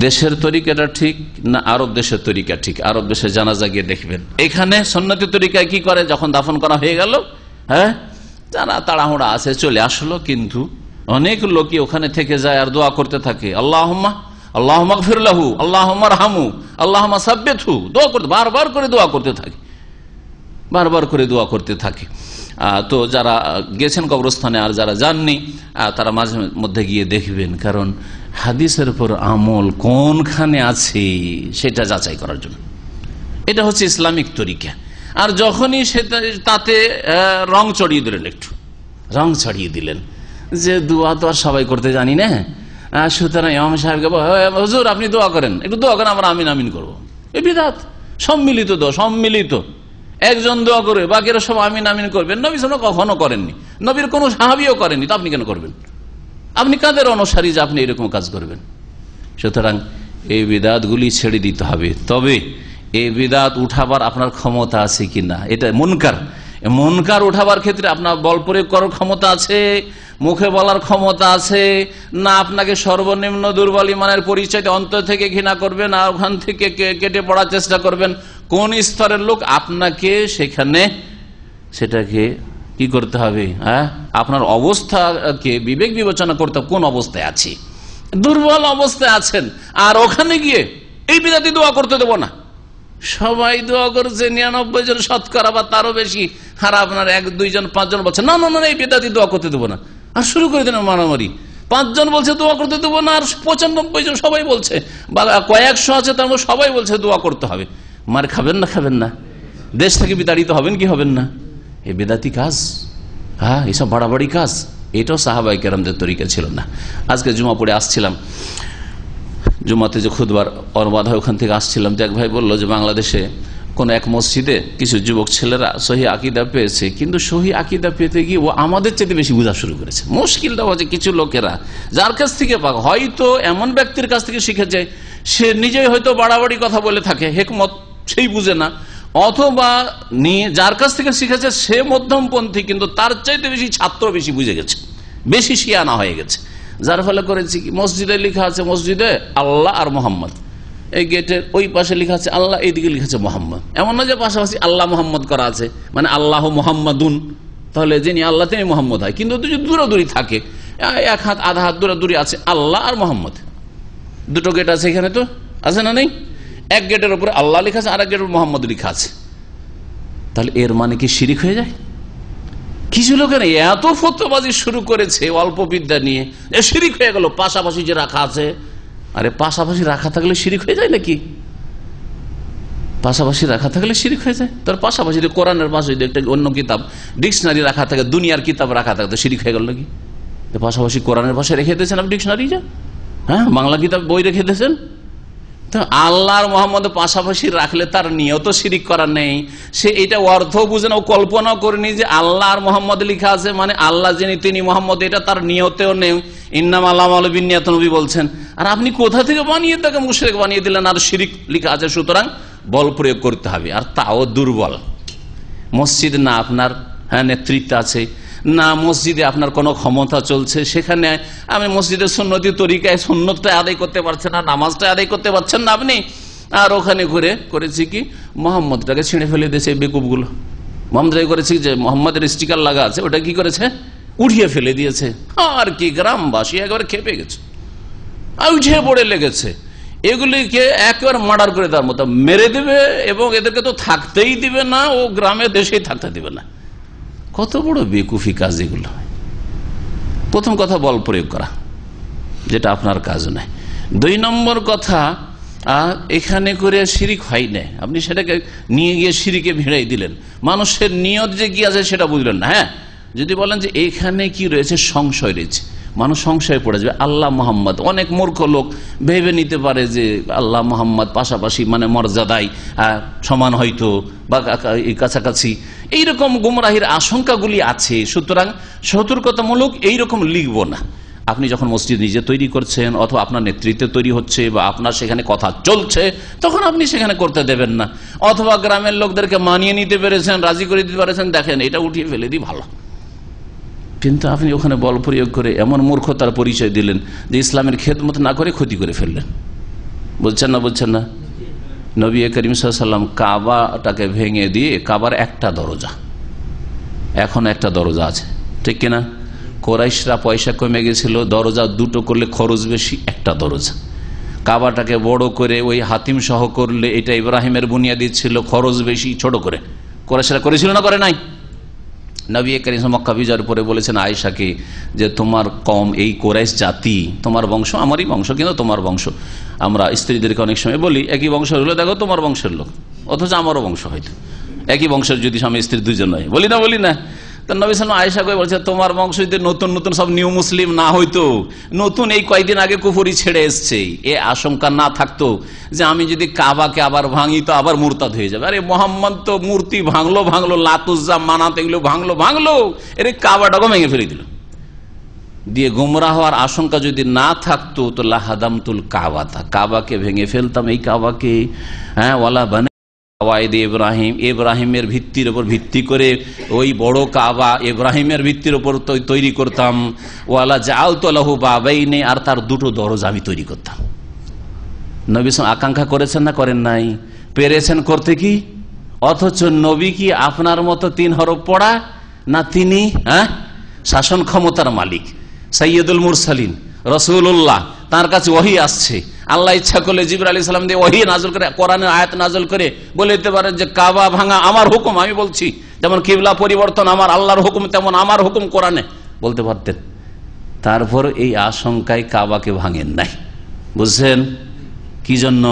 দেশের তরিকাটা ঠিক না আরব দেশের তরিকা ঠিক? আরব দেশে জানাজা গিয়ে দেখবেন, এখানে সুন্নতি তরিকায় কি করে, যখন দাফন করা হয়ে গেল, হ্যাঁ যারা তাড়াহুড়া আছে চলে আসলো, কিন্তু অনেক লোকই ওখানে থেকে যায় আর দোয়া করতে থাকে, আল্লাহুম্মা আল্লাহুম্মা গফির লাহু, আল্লাহুম্মা রহমু, আল্লাহুম্মা সাব্বিতহু, দোয়া করতে, বারবার করে দোয়া করতে থাকে, বারবার করে দোয়া করতে থাকে। তো যারা গেছেন কবরস্থানে আর যারা যাননি তারা মাঝে মধ্যে গিয়ে দেখবেন, কারণ হাদিসের উপর আমল কোনখানে আছে সেটা যাচাই করার জন্য। এটা হচ্ছে ইসলামিক তরিকা। আর যখনই সেটা তাতে রং চড়িয়ে দিলেন, একটু রং ছড়িয়ে দিলেন যে দোয়া তো আর সবাই করতে জানি না, সুতরাং ইমাম সাহেবকে হুজুর আপনি দোয়া করেন, একটু দোয়া করেন, আমরা আমিন আমিন করবো। এই বিদআত, সম্মিলিত দোয়া, সম্মিলিত। একজন দোয়া করবে, বাকিরা সব আমিন আমিন করবেন। নবী সাল্লাল্লাহু আলাইহি ওয়াসাল্লাম কখনো করেননি, নবীর কোন সাহাবীও করেননি, তো আপনি কেন করবেন? আপনি কাদের অনুসারী যে আপনি এরকম কাজ করবেন? সুতরাং এই বিদআতগুলি ছেড়ে দিতে হবে। তবে এই বিদআত উঠাবার আপনার ক্ষমতা আছে কিনা, এটা মুনকার, মুনকার উঠাবার ক্ষেত্রে আপনার বল প্রয়োগ করার ক্ষমতা আছে, মুখে বলার ক্ষমতা আছে না? আপনাকে সর্বনিম্ন দুর্বল ইমানের পরিচয় অন্তর থেকে ঘৃণা করবেন আর ওখান থেকে কেটে পড়ার চেষ্টা করবেন? কোন স্তরের লোক আপনাকে সেখানে সেটাকে কি করতে হবে? আপনার অবস্থাকে বিবেক বিবেচনা করতে কোন অবস্থায় আছি। দুর্বল অবস্থায় আছেন আর ওখানে গিয়ে এই বিদাতি দোয়া করতে দেবো না, সবাই দোয়া করছে 99 জন শতকরা বা তারও বেশি, আর আপনার 1, 2 জন 5 জন বলছে না না না এই বিদাতি দোয়া করতে দেবো না, আর শুরু করে দেন মারামারি। 5 জন বলছে দোয়া করতে দেবো না আর 95 জন সবাই বলছে, বা কয়েকশো আছে তার মধ্যে সবাই বলছে দোয়া করতে হবে। মার খাবেন না? খাবেন না? দেশ থেকে বিতাড়িত হবেন কি হবেন না? এই বেদাতি কাজ, এইসব বাড়াবাড়ি কাজ, এটাও সাহাবায়ে কেরামদের তরিকা ছিল না। আজকে জুমা পড়ে আসছিলাম, জুমাতে যে খুতবার অনুবাদ হয় ওখান থেকে আসছিলাম, যে এক ভাই বললো যে বাংলাদেশে কোন এক মসজিদে কিছু যুবক ছেলেরা সহি আকীদা পেয়েছে, কিন্তু সহি আকীদা পেতে গিয়ে ও আমাদের চেয়ে বেশি বোঝা শুরু করেছে। মুশকিলটা হচ্ছে কিছু লোকেরা যার কাছ থেকে পাক, হয়তো এমন ব্যক্তির কাছ থেকে শিখেছে সে নিজেই হয়তো বাড়াবাড়ি কথা বলে থাকে, হেকমত সেই বুঝে না, অথবা যার কাছ থেকে শিখেছে সে মধ্যমপন্থী কিন্তু তার চাইতে বেশি ছাত্র বেশি বুঝে গেছে, বেশি শিয়ানা হয়ে গেছে। যার ফলে করেছি কি, মসজিদে লেখা আছে মসজিদে আল্লাহ আর মোহাম্মদ, এই গেটের ওই পাশে লেখা আছে আল্লাহ, এইদিকে লেখা আছে মোহাম্মদ। এমন না যে পাশাপাশি আল্লাহ মোহাম্মদ করা আছে, মানে আল্লাহ মোহাম্মদুন, তাহলে যিনি আল্লাহ তিনি মোহাম্মদ হয়, কিন্তু দূরাদূরি থাকে, 1 হাত আধা হাত দূরাদূরি আছে আল্লাহ আর মোহাম্মদ। দুটো গেট আছে এখানে, তো আছে না নেই? এক গেটের উপরে আল্লাহ লেখা আছে আর এক গেটের মোহাম্মদ লেখা আছে, তাহলে এর মানে কি শিরিক হয়ে যায়? কিছু লোকের এত ফতোয়াবাজি শুরু করেছে অল্প বিদ্যা নিয়ে, শিরিক হয়ে গেল। পাশাপাশি যে রাখা আছে, আরে পাশাপাশি রাখা থাকলে শিরিক হয়ে যায় নাকি? পাশাপাশি রাখা থাকলে শিরিক হয়ে যায়? তার পাশাপাশি কোরআনের পাশে একটা অন্য কিতাব ডিকশনারি রাখা থাকে, দুনিয়ার কিতাব রাখা থাকে, তো শিরিক হয়ে গেল নাকি? পাশাপাশি কোরআনের পাশে রেখে দিয়েছেন আপনি ডিকশনারি, যা বাংলা কিতাব বই রেখে দিয়েছেন। আল্লাহ আর মোহাম্মদ পাশাপাশি রাখলে তার নিয়ত শিরিক করার নেই, সে এটা অর্থ বুঝে না, ও কল্পনা করেনি যে আল্লাহ আর মোহাম্মদ লেখা আছে মানে আল্লাহ যিনি তিনি মোহাম্মদ, এটা তার নিয়তেও নেই। ইন্নামা আ'মালু বিন্নিয়াত নবী বলছেন, আর আপনি কোথা থেকে বানিয়ে তাকে মুশরিক বানিয়ে দিলেন, আর শিরিক লেখা আছে, সুতরাং বল প্রয়োগ করতে হবে, আর তাও দুর্বল। মসজিদ না আপনার নেতৃত্ব আছে, না মসজিদে আপনার কোনো ক্ষমতা চলছে, সেখানে আমি মসজিদের সুন্নতি তরিকায় সুন্নতটা আদায় করতে পারছেন না, নামাজটা আদায় করতে পারছেন না আপনি, আর ওখানে ঘুরে করেছি কি মোহাম্মদটাকে ছিঁড়ে ফেলে দিয়েছে বেকুবগুলো। মোহাম্মদ করেছি যে মোহাম্মদের স্টিকার লাগা আছে, ওটা কি করেছে, উঠিয়ে ফেলে দিয়েছে। আর কি গ্রামবাসী একেবারে খেপে গেছে, উঠে পড়ে লেগেছে, এগুলিকে একেবারে মার্ডার করে দেওয়ার মতো মেরে দেবে, এবং এদেরকে তো থাকতেই দিবে না, ও গ্রামে দেশেই থাকতে দিবে না। কত বড় বেকুফি কাজ এগুলো। প্রথম কথা বল প্রয়োগ করা, যেটা আপনার কাজ নয়। 2 নম্বর কথা, এখানে করে শিরিক হয় না, আপনি সেটাকে নিয়ে গিয়ে শিরিকে ভিড়াই দিলেন, মানুষের নিয়ত যে কি আছে সেটা বুঝলেন না। যদি বলেন যে এখানে কি রয়েছে, সংশয় রয়েছে, মানুষ সংশয়ে পড়ে যাবে। আল্লাহ মোহাম্মদ, অনেক মূর্খ লোক ভেবে নিতে পারে যে আল্লাহ মোহাম্মদ পাশাপাশি মানে মর্যাদায় সমান হয়তো বা কাছাকাছি, এইরকম গুমরাহির আশঙ্কাগুলি আছে। সুতরাং সতর্কতামূলক এইরকম লিখব না। আপনি যখন মসজিদ নিজে তৈরি করছেন অথবা আপনার নেতৃত্বে তৈরি হচ্ছে বা আপনার সেখানে কথা চলছে, তখন আপনি সেখানে করতে দেবেন না। অথবা গ্রামের লোকদেরকে মানিয়ে নিতে পেরেছেন, রাজি করে দিতে পেরেছেন, দেখেন এটা উঠিয়ে ফেলে দিই ভালো, কিন্তু আপনি ওখানে বল প্রয়োগ করে এমন মূর্খতার পরিচয় দিলেন যে ইসলামের খেদমত না করে ক্ষতি করে ফেললেন। বলছেন না? বলছেন না? নবী করিম সাল্লাল্লাহু আলাইহি ওয়াসাল্লাম কাবাটাকে ভেঙে দিয়ে, কাবার একটা দরজা, এখন একটা দরজা আছে, ঠিক কিনা? কোরাইশরা পয়সা কমে গেছিল, দরজা 2টো করলে খরচ বেশি, একটা দরজা। কাবাটাকে বড় করে ওই হাতিম সহ করলে, এটা ইব্রাহিমের বুনিয়াদি ছিল, খরচ বেশি, ছোট করে। কোরাইশরা করেছিল না করে নাই? নবী করিম মক্কা বিজয়ের পরে বলেছেন আয়েশাকে যে তোমার কম, এই কোরাইশ জাতি, তোমার বংশ আমারই বংশ, কিন্তু তোমার বংশ। আমরা স্ত্রীদেরকে অনেক সময় বলি একই বংশের হলে দেখো তোমার বংশের লোক, অথচ আমারও বংশ হয়তো একই বংশের, যদি স্বামী স্ত্রী 2 জন হয়, বলি না? বলি না? তো নবী সাল্লাল্লাহু আলাইহি ওয়াসাল্লাম আয়েশাকে বলছে তোমার বংশ যদি নতুন নতুন সব নিউ মুসলিম না হইতো, নতুন এই কয়েকদিন আগে কুফরি ছেড়ে এসছে, এ আশঙ্কা না থাকতো যে আমি যদি কাবাকে আবার ভাঙি তো আবার মুরতাদ হয়ে যাবে। আরে মোহাম্মদ তো মূর্তি ভাঙলো, লাতুজ্জা মানাত এগুলো ভাঙলো, এর কাবাটাকে ভেঙে ফেলে দিল। দিয়ে গুমরাহ হওয়ার আশঙ্কা যদি না থাকতো তো লাহাদামতুল কাবাতা, কাবাকে ভেঙে ফেলতাম, এই কাবাকে ওয়ালা বানা ইব্রাহিম, ইব্রাহিমের ভিত্তির উপর ভিত্তি করে ওই বড় কাবা ইব্রাহিমের ভিত্তির উপর তৈরি করতাম। ওয়ালা জাআলতু লাহু বাবাইনি, আর তার দুটো দরজা আমি তৈরি করতাম। নবী আকাঙ্ক্ষা করেছেন না করেন নাই? পেরেছেন করতে কি? অথচ নবী কি আপনার মতো 3 হরফ পড়া না? তিনি শাসন ক্ষমতার মালিক, সাইয়্যিদুল মুরসালিন, রাসূলুল্লাহ। তার কাছে ওহী আসছে, আল্লাহ ইচ্ছা করলে জিবরাইল আলাইহিস সালাম দিয়ে ওহী নাযিল করে, কোরআনের আয়াত নাযিল করে বলে দিতে পারেন যে কাবা ভাঙা আমার হুকুম, আমি বলছি। যেমন কিবলা পরিবর্তন আমার আল্লাহর হুকুম, তেমন আমার হুকুম কোরআনে বলতে পারতেন। তারপর এই আশঙ্কায় কাবাকে ভাঙেন নাই। বুঝছেন কি জন্য?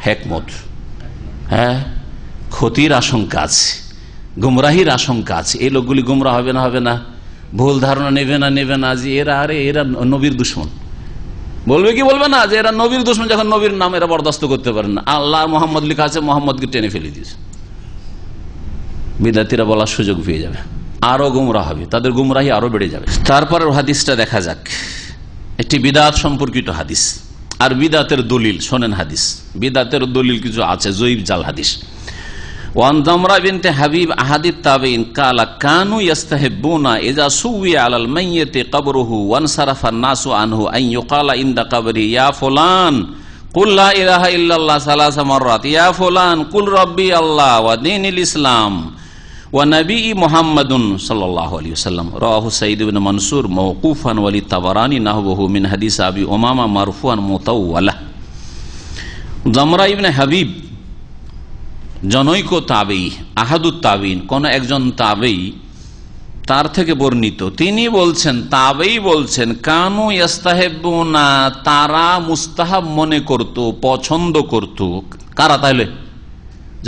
হিকমত। ক্ষতির আশঙ্কা আছে, গুমরাহির আশঙ্কা আছে। এই লোকগুলি গুমরাহ হবে না, হবে না? ভুল ধারণা নেবে না যে এরা নবীর দুশমন। বলবে কি বলবে না যে এরা নবীর দুশমন, যখন নবীর নাম এরা বরদাস্ত করতে পারে না। আল্লাহ মোহাম্মদ লেখা আছে, মোহাম্মদকে টেনে ফেলে দিয়েছে। বিদাতিরা বলার সুযোগ পেয়ে যাবে, আরো গুমরাহ হবে, তাদের গুমরাহি আরো বেড়ে যাবে। তারপরের হাদিসটা দেখা যাক, একটি বিদাত সম্পর্কিত হাদিস আর বিদাতের দলিল। শোনেন হাদিস, বিদাতের দলিল কিছু আছে, জয়ীব জাল হাদিস। ওয়ান জামরা বিনতে হাবিব আহাদিত তাবিন কালা কানু ইস্তাহিবুনা ইযা সুবিয়া আলাল মাইয়িতি কবরুহু ওয়ান সারাফা নাসু আনহু আন ইউকালা ইনদা কবরি ইয়া ফুলান কুল লা ইলাহা ইল্লাল্লাহ সালাসা মাররাত, ইয়া ফুলান কুল রাব্বি আল্লাহ ওয়া দীনুল ইসলাম ওয়া নবী মুহাম্মাদুন সাল্লাল্লাহু আলাইহি ওয়াসাল্লাম। রাওয়াহু সাঈদ ইবনে মানসুর মাওকুফান ওয়া লিতাবারানি নাহবুহু মিন হাদিস আবি উমামা মারফুআন মুতাওয়ালা। জামরা ইবনে হাবিব জনৈক তাবেঈ, আহাদুত তাবিন, কোন একজন তাবেঈ, তার থেকে বর্ণিত। তিনি বলছেন, তাবেঈ বলছেন, কানু ইস্তাহিবুনা, তারা মুস্তাহাব মনে করত, পছন্দ করত। কারা? তাহলে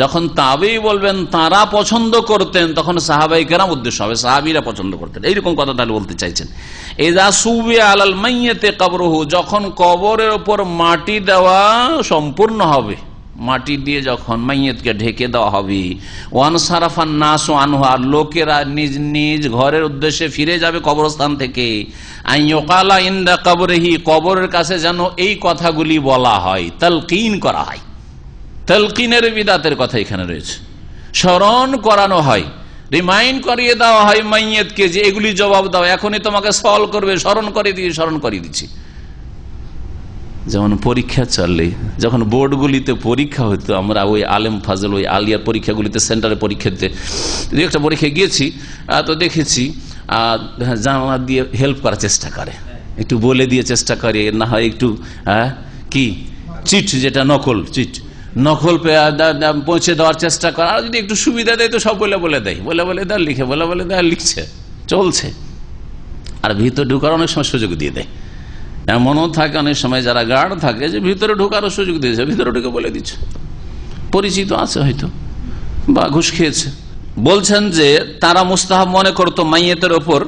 যখন তাবেঈ বলবেন তারা পছন্দ করতেন, তখন সাহাবায়ে কেরাম উদ্দেশ্য হবে, সাহাবীরা পছন্দ করতেন, এইরকম কথা তাহলে বলতে চাইছেন। ইযা সুবিয়া আলাল মাইয়িতি কবরুহু, যখন কবরের উপর মাটি দেওয়া সম্পূর্ণ হবে, মাটি দিয়ে যখন মাইয়িতকে ঢেকে দেওয়া হবে, ওয়ান সারাফান নাসু আনহু, আর লোকেরা নিজ নিজ ঘরের উদ্দেশ্যে ফিরে যাবে কবরস্থান থেকে, আন ইউকালা ইনদা কবরিহি, কবরের কাছে যেন এই কথাগুলি বলা হয়, তালকিন করা হয়। তালকিনের বিদাতের কথা এখানে রয়েছে, স্মরণ করানো হয়, রিমাইন্ড করিয়ে দেওয়া হয় মাইয়িতকে যে এগুলি জবাব দাও, এখনই তোমাকে সওয়াল করবে, স্মরণ করিয়ে দিচ্ছি। যেমন পরীক্ষা চললে, যখন বোর্ডগুলিতে পরীক্ষা হতো, আমরা ওই আলেম ফাজল ওই আলিয়ার পরীক্ষাগুলিতে সেন্টারে পরীক্ষা দিতে একটা পরীক্ষা গিয়েছি, তো দেখেছি জানা দিয়ে হেল্প করার চেষ্টা করে, একটু বলে দিয়ে চেষ্টা করে, না হয় একটু কি চিট, যেটা নকল চিট, নকল পৌঁছে দেওয়ার চেষ্টা করে। আর যদি একটু সুবিধা দেয় তো সব বলে দেয়, লিখে বলে দেয়, লিখছে, চলছে। আর ভিতর ঢুকার অনেক সময় সুযোগ দিয়ে দেয়। এমনও থাকে অনেক সময় যারা গার্ড থাকে যে ভিতরে ঢোকারও সুযোগ দিয়েছে, ভিতরে ঢুকে বলে দিচ্ছে, পরিচিত আছে হয়তো বা ঘুষ খেয়েছে। বলছেন যে তারা মুস্তাহাব মনে করতো মাইয়িতের ওপর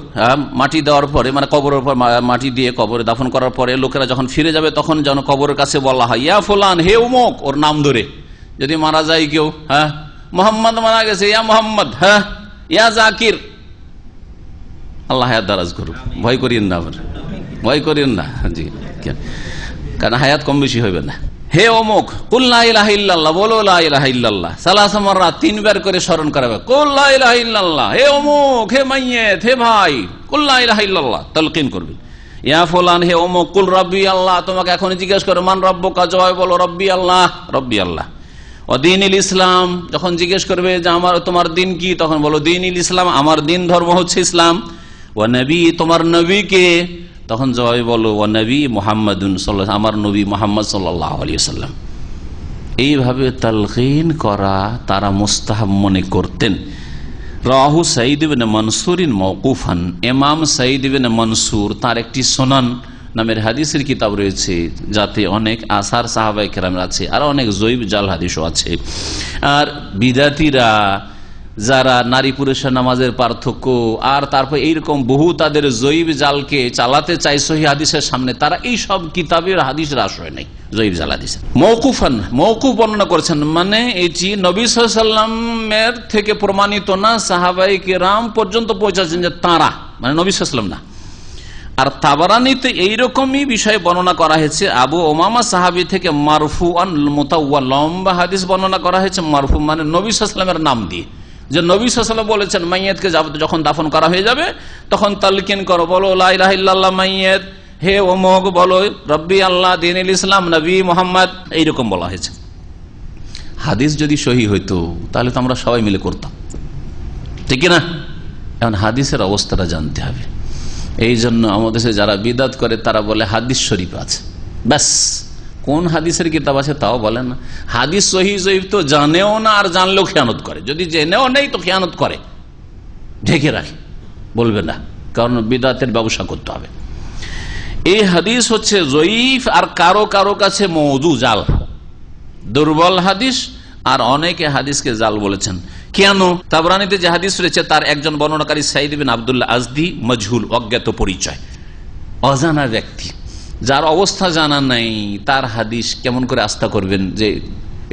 মাটি দেওয়ার পরে, মানে কবরের উপর মাটি দিয়ে কবরে দাফন করার পরে লোকেরা যখন ফিরে যাবে, তখন যেন কবরের কাছে বলা হয়, ইয়া ফুলান, হে উমুক, ওর নাম ধরে। যদি মারা যায় কেউ, মোহাম্মদ মারা গেছে, ইয়া মোহাম্মদ, ইয়া জাকির, আল্লাহ হায়াত দারাজ করুক, ভয় করিয়েন না, ভয় করেন না জি, কারণ হায়াত কম বেশি হইবে না। হে অমুক, কুল লা ইলাহা ইল্লাল্লাহ, বলো লা ইলাহা ইল্লাল্লাহ, সালাসা মাররা, 3 বার করে স্মরণ করাবে, কুল লা ইলাহা ইল্লাল্লাহ, হে অমুক, হে মাইয়িত, হে ভাই, কুল লা ইলাহা ইল্লাল্লাহ, তালকিন করবে। ইয়া ফুলান, হে অমুক, কুল রাব্বি আল্লাহ, তোমাকে এখন জিজ্ঞেস করে মান রাব্বুকা, জবাবে বলো রব্বি আল্লাহ, রব্বি আল্লাহ। ও দীনুল ইসলাম, যখন জিজ্ঞেস করবে যে তোমার দিন কি, তখন বলো দীনুল ইসলাম, আমার দিন ধর্ম হচ্ছে ইসলাম। ও নবী, তোমার নবীকে, তখন জবাবে বলো ও নবী মুহাম্মাদুন সাল্লাল্লাহু, আমার নবী মুহাম্মদ সাল্লাল্লাহু আলাইহি ওয়াসাল্লাম। এইভাবে তালকিন করা তারা মুস্তাহাব মনে করতেন। রাহু সাঈদ ইবনে মানসুরিন মাওকুফান, ইমাম সাঈদ ইবনে মানসুর, তার একটি সুনান নামের হাদিসের কিতাব রয়েছে, যাতে অনেক আসার সাহাবায়ে কেরামের আছে, আর অনেক জয়ীব জাল হাদিসও আছে। আর বিদাতীরা যারা নারী পুরুষের নামাজের পার্থক্য, আর তারপর এইরকম বহু তাদের জয়ীব জালকে চালাতে চাই সহি হাদিসের সামনে, তারা এই সব কিতাবের হাদিসের আশ্রয় নেই, জয়ীব জাল হাদিসের। মওকুফান, মওকুফ বর্ণনা করেছেন, মানে এটি নবী সাল্লাল্লাহু আলাইহি ওয়াসাল্লামের থেকে প্রমাণিত না, সাহাবায়ে কেরাম পর্যন্ত পৌঁছাচ্ছেন যে তারা, মানে নবী সাল্লাল্লাহু আলাইহি ওয়াসাল্লাম না। আর তাবারানীতে এইরকমই বিষয় বর্ণনা করা হয়েছে আবু উমামা সাহাবী থেকে মারফুআন মুতাওয়াল, লম্বা হাদিস বর্ণনা করা হয়েছে মারফু মানে নবী সাল্লাল্লাহু আলাইহি ওয়াসাল্লামের নাম দিয়ে, যে নবী সাল্লাল্লাহু আলাইহি ওয়াসাল্লাম বলেছেন মাইয়াতকে যখন দাফন করা হয়ে যাবে তখন তালকিন করো, বলো লা ইলাহা ইল্লাল্লাহ মাইয়াত, হে অমুক বলো রব্বি আল্লাহ দীনুল ইসলাম নবী মুহাম্মদ, এইরকম বলা হয়েছে। হাদিস যদি সহিহ হইতো তাহলে তো আমরা সবাই মিলে করতাম, ঠিক না? এখন হাদিসের অবস্থাটা জানতে হবে। এই জন্য আমাদের যারা বিদাত করে তারা বলে হাদিস শরীফ আছে, ব্যাস কোন হাদিসের কিতাব আছে তাও বলে না। হাদিস সহিহ জয়ীফ তো জানেও না, আর জানলেও খেয়ানত করে, যদি জেনেও নেই তো খেয়ানত করে, ঢেকে রাখে, বলবে না, কারণ বিদাতের ব্যবসা করতে হবে। এই হাদিস হচ্ছে জয়ীফ, আর কারো কারো কাছে মওদু, জাল, দুর্বল হাদিস, আর অনেকে হাদিসকে জাল বলেছেন। কেন? তাবরানীতে যে হাদিস রয়েছে তার একজন বর্ণনাকারী সাইদ বিন আব্দুল্লাহ আজদি, মজহুল, অজ্ঞাত পরিচয়, অজানা ব্যক্তি, যার অবস্থা জানা নাই, তার হাদিস কেমন করে আস্থা করবেন যে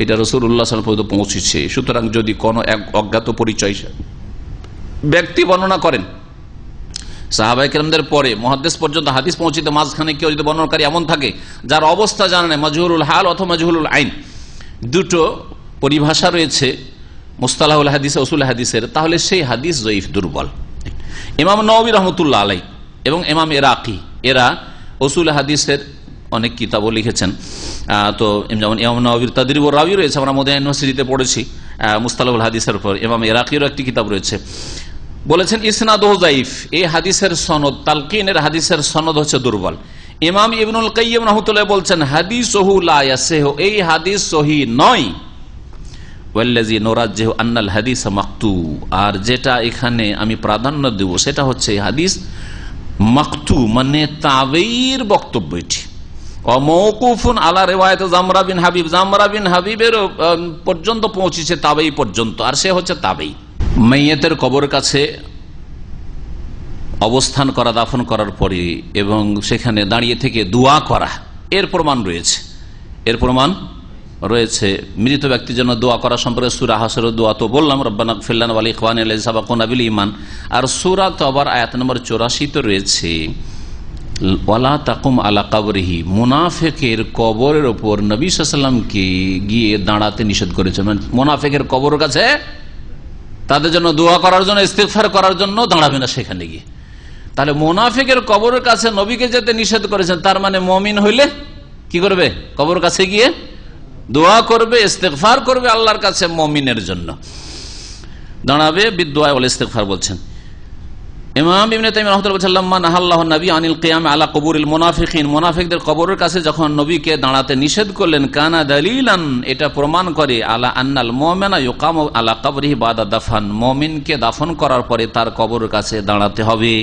এটা রাসূলুল্লাহ সাল্লাল্লাহু আলাইহি ওয়াসাল্লাম পর্যন্ত পৌঁছেছে? সুতরাং যদি কোনো এক অজ্ঞাত পরিচয় ব্যক্তি বর্ণনা করেন, সাহাবায়ে কেরামদের পরে মুহাদ্দিস পর্যন্ত হাদিস পৌঁছিতে মাঝখানে কেউ যদি বর্ণনাকারী এমন থাকে যার অবস্থা জানা নেই, মাজহুরুল হাল অথবা মাজহুরুল আইন, দুটো পরিভাষা রয়েছে মুস্তালাহুল হাদিস, উসুল হাদিসের, তাহলে সেই হাদিস জয়ীফ, দুর্বল। ইমাম নওয়াবী রাহমাতুল্লাহ আলাইহি এবং ইমাম ইরাকি এরা উসুল হাদিসের অনেক কিতাবও লিখেছেন। তো যেমন ইমাম নওয়াবীর তাদরিবুর রাবি রয়েছে, আমরা মদিনা ইউনিভার্সিটিতে পড়েছি মুস্তালাহুল হাদিসের উপর। ইমাম ইরাকিরও একটি কিতাব রয়েছে। বলেছেন ইসনাদুহু যায়িফ, এই হাদিসের সনদ, তালকিনের হাদিসের সনদ হচ্ছে দুর্বল। ইমাম ইবনুল কাইয়িম রাহমাতুল্লাহ বলছেন হাদিসুহু লা ইয়াসিহু, এই হাদিস সহিহ নয়। ওয়াল্লাযী নুরাজ্জিহু আন্নাল হাদিস মাকতু, আর যেটা এখানে আমি প্রাধান্য দেব সেটা হচ্ছে হাদিস মাকতু, মানে তাবেঈর বক্তব্য এটি। অমওকুফুন আলা রিওয়ায়াত জামরা বিন হাবিব, জামরা বিন হাবিবের পর্যন্ত পৌঁছেছে, তাবেঈ পর্যন্ত, আর সে হচ্ছে তাবেঈ। মাইয়াতের কবর কাছে অবস্থান করা দাফন করার পরে এবং সেখানে দাঁড়িয়ে থেকে দোয়া করা, এর প্রমাণ রয়েছে, এর প্রমাণ রয়েছে। মৃত ব্যক্তির জন্য দোয়া করা সম্পর্কে সূরা হাসরের দোয়া তো বললাম, রব্বানা ইগফির লানা ওয়া লিইখওয়ানিনা আল্লাযীনা সাবাকুনা বিল ঈমান। আর সূরা তওবার আয়াত নম্বর 84 তে রয়েছে ওয়ালা তাকুম আলা কবরিহি, মুনাফিকের কবরের উপর নবী সাল্লাল্লাহু আলাইহি ওয়াসাল্লামকে গিয়ে দাঁড়াতে নিষেধ করেছেন। মানে মুনাফিকের কবরের কাছে তাদের জন্য দোয়া করার জন্য, ইস্তিগফার করার জন্য দাঁড়াবে না সেখানে গিয়ে। তাহলে মুনাফিকের কবরের কাছে নবীকে যেতে নিষেধ করেছেন, তার মানে মুমিন হইলে কি করবে? কবর কাছে গিয়ে দোয়া করবে, ইস্তিগফার করবে আল্লাহর কাছে, মুমিনের জন্য দাঁড়াবে, বিদুআ ওয়াল ইস্তিগফার বলছেন। ইমাম ইবনে তাইমিয়া রাহমাতুল্লাহ বলেছেন লাম্মা নাহাল্লাহু নবী আনিল কিয়াম আলা কুবুরিল মুনাফিকিন, মুনাফিকদের কবরের কাছে যখন নবীকে দাঁড়াতে নিষেধ করলেন, কানা দালিলান, এটা প্রমাণ করে আলা আন্নাল মুমিনা ইউকামু আলা কবরিহি বাদা দাফন, মুমিনকে দাফন করার পরে তার কবরের কাছে দাঁড়াতে হবে।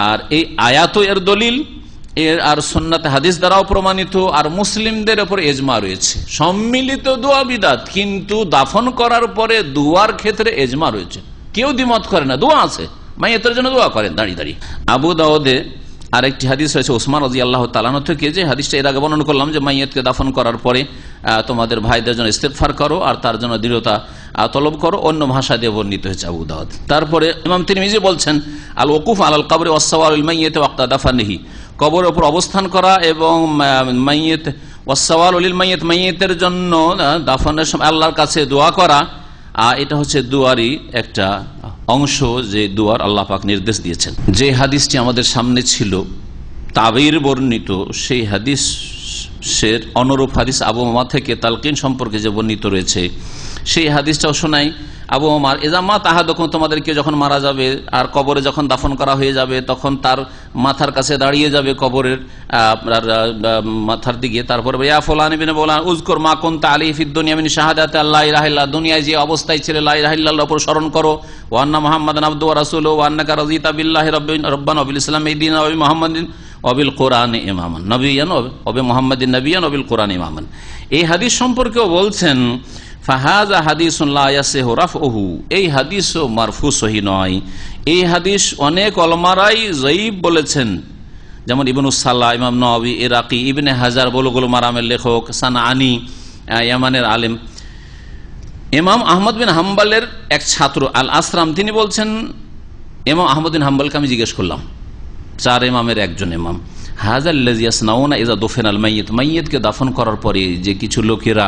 আর এই আয়াত এর দলিল, এর আর সুন্নাত হাদিস দ্বারাও প্রমাণিত, আর মুসলিমদের উপর ইজমা রয়েছে। সম্মিলিত দোয়া বিদাত, কিন্তু দাফন করার পরে দোয়ার ক্ষেত্রে ইজমা রয়েছে, কেউ দ্বিমত করে না, দোয়া আছে, মাইয়াতের জন্য দোয়া করেন দাঁড়িয়ে দাঁড়িয়ে। আবু দাউদে আরেকটি হাদিস রয়েছে ওসমান রাদিয়াল্লাহু তাআলা আনহু থেকে, যে হাদিসটা এর আগে বর্ণনা করলাম, যে মাইয়াতকে দাফন করার পরে তোমাদের ভাইদের জন্য ইস্তিগফার করো আর তার জন্য দৃঢ়তা তলব করো, অন্য ভাষা দিয়ে বর্ণিত হয়েছে আবু দাউদ। তারপরে ইমাম তিরমিজি বলছেন আল ওকুফ আলাল কবরি ওয়াস সাওয়ালুল মাইয়িত ওয়াক্তা দাফনিহি, কবরের উপর অবস্থান করা এবং মাইয়িত ওয়াস সাওয়ালুল মাইয়িত, মাইয়িতের জন্য দাফনের সময় আল্লাহর কাছে দোয়া করা, এটা হচ্ছে দুয়ারই একটা অংশ, যে দুয়ার আল্লাহ পাক নির্দেশ দিয়েছেন। যে হাদিসটি আমাদের সামনে ছিল তাবেঈর বর্ণিত, সেই হাদিসের অনুরূপ হাদিস আবু উমামা থেকে তালকিন সম্পর্কে যে বর্ণিত রয়েছে, সেই হাদিসটাও শোনাই। আবু উমার এজামা তাহাদুকুম, তোমাদেরকে যখন মারা যাবে আর কবরে যখন দাফন করা হয়ে যাবে, তখন তার মাথার কাছে দাঁড়িয়ে যাবে, কবরের মাথার দিকে, তারপরে ইয়া ফুলান ইবনে ফুলান উযকুর মা কুনতা আলাইহি ফিদ দুনিয়া মিন শাহাদাতি আল্লা ইলাহা ইল্লাল্লাহ, দুনিয়ায় যে অবস্থায় ছিল লা ইলাহা ইল্লাল্লাহর উপর স্মরণ করো, ওয়া আন্না মুহাম্মাদান আবদুহু ওয়া রাসূলুহু ওয়া আন্নাকা রাযিতা বিল্লাহি রাব্বান ওয়া বিল ইসলামি দীনান ওয়া বি মুহাম্মাদিন ওয়া বিল কুরআনি ইমামান নবিয়ান ওয়া বি মুহাম্মাদিন নবিয়ান ওয়া বিল কুরআনি ইমামান। এই হাদিস সম্পর্কেও বলছেন ফাহাজা হাদিসুন লা ইয়াসিহু রাফউহু, এই হাদিসও মারফু সহিহ নয়। এই হাদিস অনেক উলামারাই যায়ীফ বলেছেন, যেমন ইবনুস সালাহ, ইমাম নওয়াবী, ইরাকি, ইবনে হাজার, বুলুগুল মারামের লেখক, সানাআনী, ইয়ামানের আলেম। ইমাম আহমদ বিন হাম্বলের এক ছাত্র আল আসরাম, তিনি বলছেন, ইমাম আহমদ বিন হাম্বলকে আমি জিজ্ঞেস করলাম চার ইমামের একজন ইমাম। হাযাল্লাযী ইয়াসনাউনা ইযা দুফিনাল মাইয়িত, মাইয়িতকে দাফন করার পরে যে কিছু লোকেরা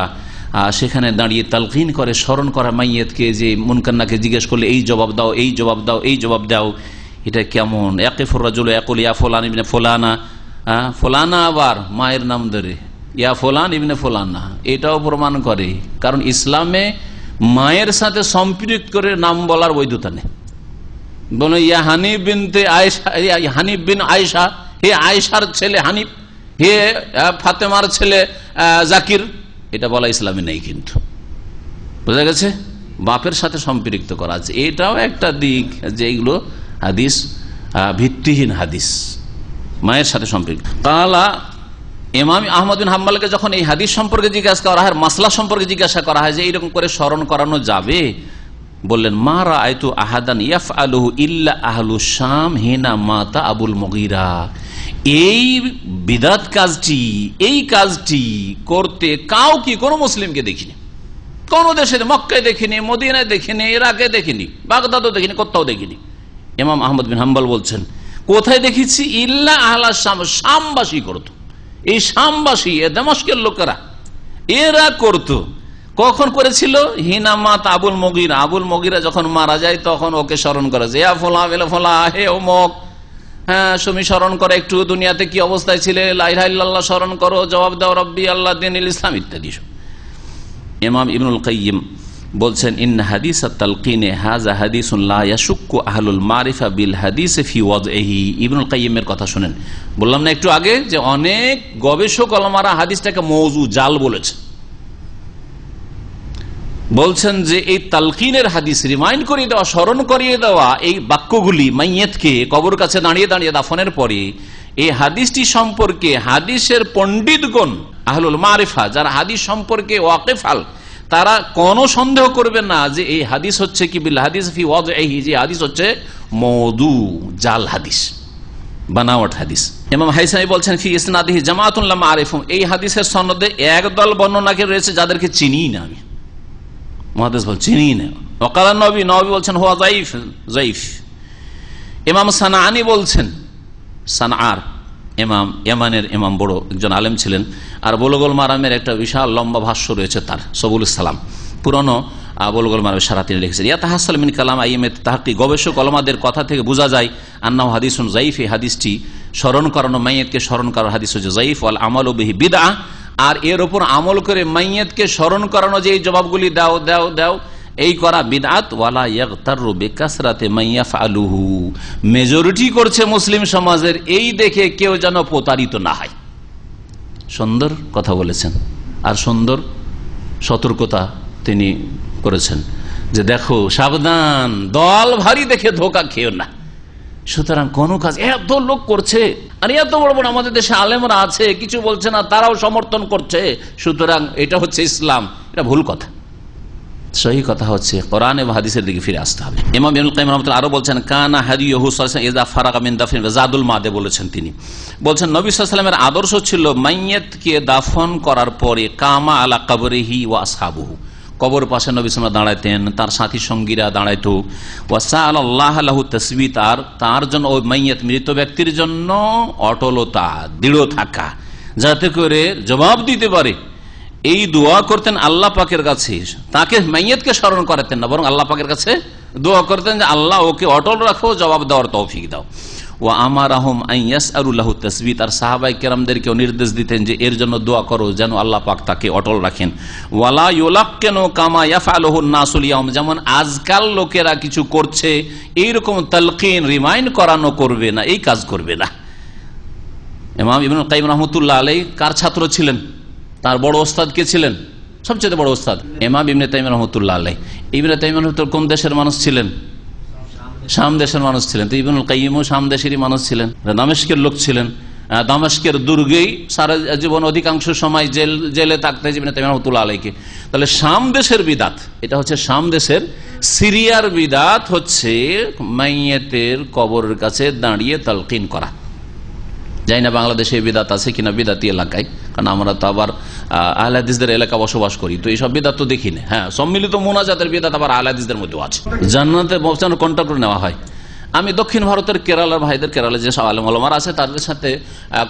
সেখানে দাঁড়িয়ে তালকিন করে, স্মরণ করা মাইয়িতকে, যে মুনকারকে জিজ্ঞেস করলে এই জবাব দাও, এই জবাব দাও, এই জবাব দাও, এটা কেমন? ইয়াকিফুর রাজুলু ইয়াকুলু ইয়া ফুলান ইবনে ফুলানা, ফুলানা আবার মায়ের নাম ধরে ইয়া ফুলান ইবনে ফুলানা, এটাও প্রমাণ করে। কারণ ইসলামে মায়ের সাথে সম্পৃক্ত করে নাম বলার বৈধতা নেই। বলো ইয়া হানিফ বিনতে আয়েশা, হানিফ বিন আয়েশা, হে আয়েশার ছেলে হানিফ, হে ফাতেমার ছেলে জাকির, এটা বলা ইসলামে নেই। কিন্তু বোঝা গেছে, বাপের সাথে সম্পৃক্ত করা আছে, এটাও একটা দিক যে এগুলো হাদিস ভিত্তিহীন হাদিস, মায়ের সাথে সম্পৃক্ত। কালা ইমাম আহমদ বিন হাম্বলকে যখন এই হাদিস সম্পর্কে জিজ্ঞাসা করা হয়, মাসলা সম্পর্কে জিজ্ঞাসা করা হয় যে এইরকম করে স্মরণ করানো যাবে, বললেন মা রাআইতু আহাদান ইয়াফআলুহু ইল্লা আহলুশ শাম হিনা মাতা আবুল মুগীরা। এই বিদআত কাজটি, এই কাজটি করতে কাউকে, কোন মুসলিমকে দেখিনি, কোন দেশে, মক্কায় দেখিনি, মদিনায় দেখিনি, ইরাকে দেখিনি, বাগদাদও দেখিনি, কোথাও দেখিনি। ইমাম আহমদ বিন হাম্বল বলছেন কোথায় দেখেছি? ইল্লা আহলাশ শাম, শামবাসী করত। এই শামবাসী, দামেস্কের লোকেরা, এরা করত। কখন করেছিল? হিনামাত আবুল মুগীরা, আবুল মুগীরা যখন মারা যায় তখন ওকে স্মরণ করা যায়, ফলা বেলা ফলা, হে অমুক, হ্যাঁ তুমি স্মরণ করো একটু, দুনিয়াতে কি অবস্থায় ছিলে, লা ইলাহা ইল্লাল্লাহ স্মরণ করো, জবাব দাও রব্বি আল্লাহ দীনুল ইসলাম ইত্যাদি। ইমাম ইবনুল কাইয়িম বলছেন ইন হাদিস আত-তালকিনে হাযা হাদিসুন লা ইয়াশুক্কু আহলুল মারিফা বিল হাদিস ফি ওয়াদইহি। ইবনুল কাইয়িমের কথা শুনেন, বললাম না একটু আগে যে অনেক গবেষক ওলামারা হাদিসটাকে মওযু, জাল বলেছে। বলছেন যে এই তালকিনের হাদিস, রিমাইন্ড করিয়ে দেওয়া, স্মরণ করিয়ে দেওয়া, এই বাক্যগুলি মাইয়িতকে কবর কাছে দাঁড়িয়ে দাঁড়িয়ে দাফনের পরে, এই হাদিসটি সম্পর্কে হাদিসের পণ্ডিতগণ, আহলুল মারিফা, যারা হাদিস সম্পর্কে ওয়াকিফাল, তারা কোনো সন্দেহ করবে না যে এই হাদিস হচ্ছে কি বিল হাদিস ফি ওয়াদইহি, যে হাদিস হচ্ছে মওদু, জাল হাদিস, বানাওয়াট হাদিস। ইমাম হাইসামি বলছেন ফি ইসনাদিহি জামাআতুন লা মাআরিফুম, এই হাদিসের সনদে একদল বর্ণনাকে রয়েছে যাদেরকে চিনি না আমি, মুহাদ্দিস বল চিনি না। ওয়াকাল নবী, নবী বলছেন হুয়া যায়িফ, যায়িফ। ইমাম সানাআনি বলছেন, সানআর ইমাম, ইয়ামানের ইমাম, বড় একজন আলেম ছিলেন, আর বুলুগুল মারামের একটা বিশাল লম্বা ভাষ্য রয়েছে তার, সবুলুস সালাম, পুরনো বুলুগুল মারামের সারা তিনি লিখেছেন। ইয়াতাহাসাল মিন কালাম আইয়িমাত তাহকিক, গবেষক ওলামাদের কথা থেকে বোঝা যায় আন্নাহু হাদিসুন যায়িফ, এই হাদিসটি স্মরণ করানো, মাইয়িতকে স্মরণ করার হাদিস হচ্ছে যায়িফ। ওয়াল আমালু বিহি বিদআহ, আর এর উপর আমল করে মাইয়িতকে স্মরণ করানো, যে এই জবাবগুলি দাও দাও দাও, এই করা বিদআত। ওয়ালা ইয়াগতারু বিকাসরাতি মান ইয়াফআলুহু, মেজরিটি করছে মুসলিম সমাজের, এই দেখে কেউ যেন প্রতারিত না হয়। সুন্দর কথা বলেছেন, আর সুন্দর সতর্কতা তিনি করেছেন যে দেখো সাবধান, দল ভারী দেখে ধোকা খেও না। সুতরাং কোন কাজ এত লোক করছে, আর এত বড় বড় আমাদের দেশে আলেমরা আছে, কিছু বলছে না, তারাও সমর্থন করছে, সুতরাং এটা হচ্ছে ইসলাম, এটা ভুল কথা। সহি কথা হচ্ছে কোরআন এবং হাদিসের দিকে ফিরে আসতে হবে। ইমাম ইবনুল কাইয়িম রাহমাতুল্লাহ আরো বলছেন কানা হাদিয়ুহু সাল্লাল্লাহু আলাইহি ওয়াসাল্লাম ইযা ফারাগা মিন দাফন জাদুল মাদে, বলেছেন তিনি, বলছেন নবী সাল্লাল্লাহু আলাইহি ওয়াসাল্লামের আদর্শ ছিল মাইয়িতকে দাফন করার পরে কামা আলা কবরিহি ওয়া আসহাবুহু, কবর পাশে নবী সাল্লাল্লাহু আলাইহি ওয়াসাল্লাম দাঁড়াতেন, তার সাথী সঙ্গীরা দাঁড়াইতো। ওয়া সাআলাল্লাহ লাহু তাসবিত, আর তার জন্য ওই মাইয়িত, মৃত ব্যক্তির জন্য অটলতা, দৃঢ় থাকা, যাতে করে জবাব দিতে পারে, এই দোয়া করতেন আল্লাহ পাকের কাছে। তাকে মাইয়িতকে স্মরণ করাতেন না, বরং আল্লাহ পাকের কাছে দোয়া করতেন যে আল্লাহ ওকে অটল রাখো, জবাব দেওয়ার তৌফিক দাও। ওয়া আমারাহুম আন ইয়াসআলু লাহু তাসবিত, আর সাহাবায়ে কেরামদেরকেও নির্দেশ দিতেন যে এর জন্য দোয়া করো যেন আল্লাহ পাক তাকে অটল রাখেন। ওয়ালা ইউলাক্কিনু কামা ইয়াফআলুহুন নাসুল ইয়াউম, যেমন আজকাল লোকেরা কিছু করছে এইরকম তালকিন, রিমাইন্ড করানো করবে না, এই কাজ করবে না। ইমাম ইবনুল কাইয়িম রাহমাতুল্লাহ আলাইহি কার ছাত্র ছিলেন? তার বড় ওস্তাদ কে ছিলেন? সবচেয়ে বড় ওস্তাদ ইমাম ইবনে তাইমিয়া রাহমাতুল্লাহ আলাইহি। ইবনে তাইমিয়া রাহমাতুল্লাহ কোন দেশের মানুষ ছিলেন? শাম দেশের মানুষ ছিলেন। তো ইবনুল কাইয়িমও শাম দেশেরই মানুষ ছিলেন, দামেস্কের লোক ছিলেন। দামেস্কের দুর্গেই সারা জীবন অধিকাংশ সময় জেলে থাকতে ইবনে তাইমিয়া রাহমাতুল্লাহ আলাইহিকে। তাহলে শাম দেশের বিদাত, এটা হচ্ছে শাম দেশের। সিরিয়ার বিদাত হচ্ছে মাইয়িতের কবরের কাছে দাঁড়িয়ে তালকিন করা। জানি না বাংলাদেশে বিদাত আছে কিনা, বিদাতি এলাকায়, কারণ আমরা তো আবার আহলে হাদিসদের এলাকা বসবাস করি, তো এইসব বিদাত তো দেখি না। হ্যাঁ, সম্মিলিত মোনাজাতের বিদাত আবার আহলে হাদিসদের মধ্যেও আছে, জান্নাতে পৌঁছানোর কন্ট্রাক্ট করে নেওয়া হয়। আমি দক্ষিণ ভারতের কেরালার ভাইদের, কেরালা যে সব আলেম ওলামারা আছে তাদের সাথে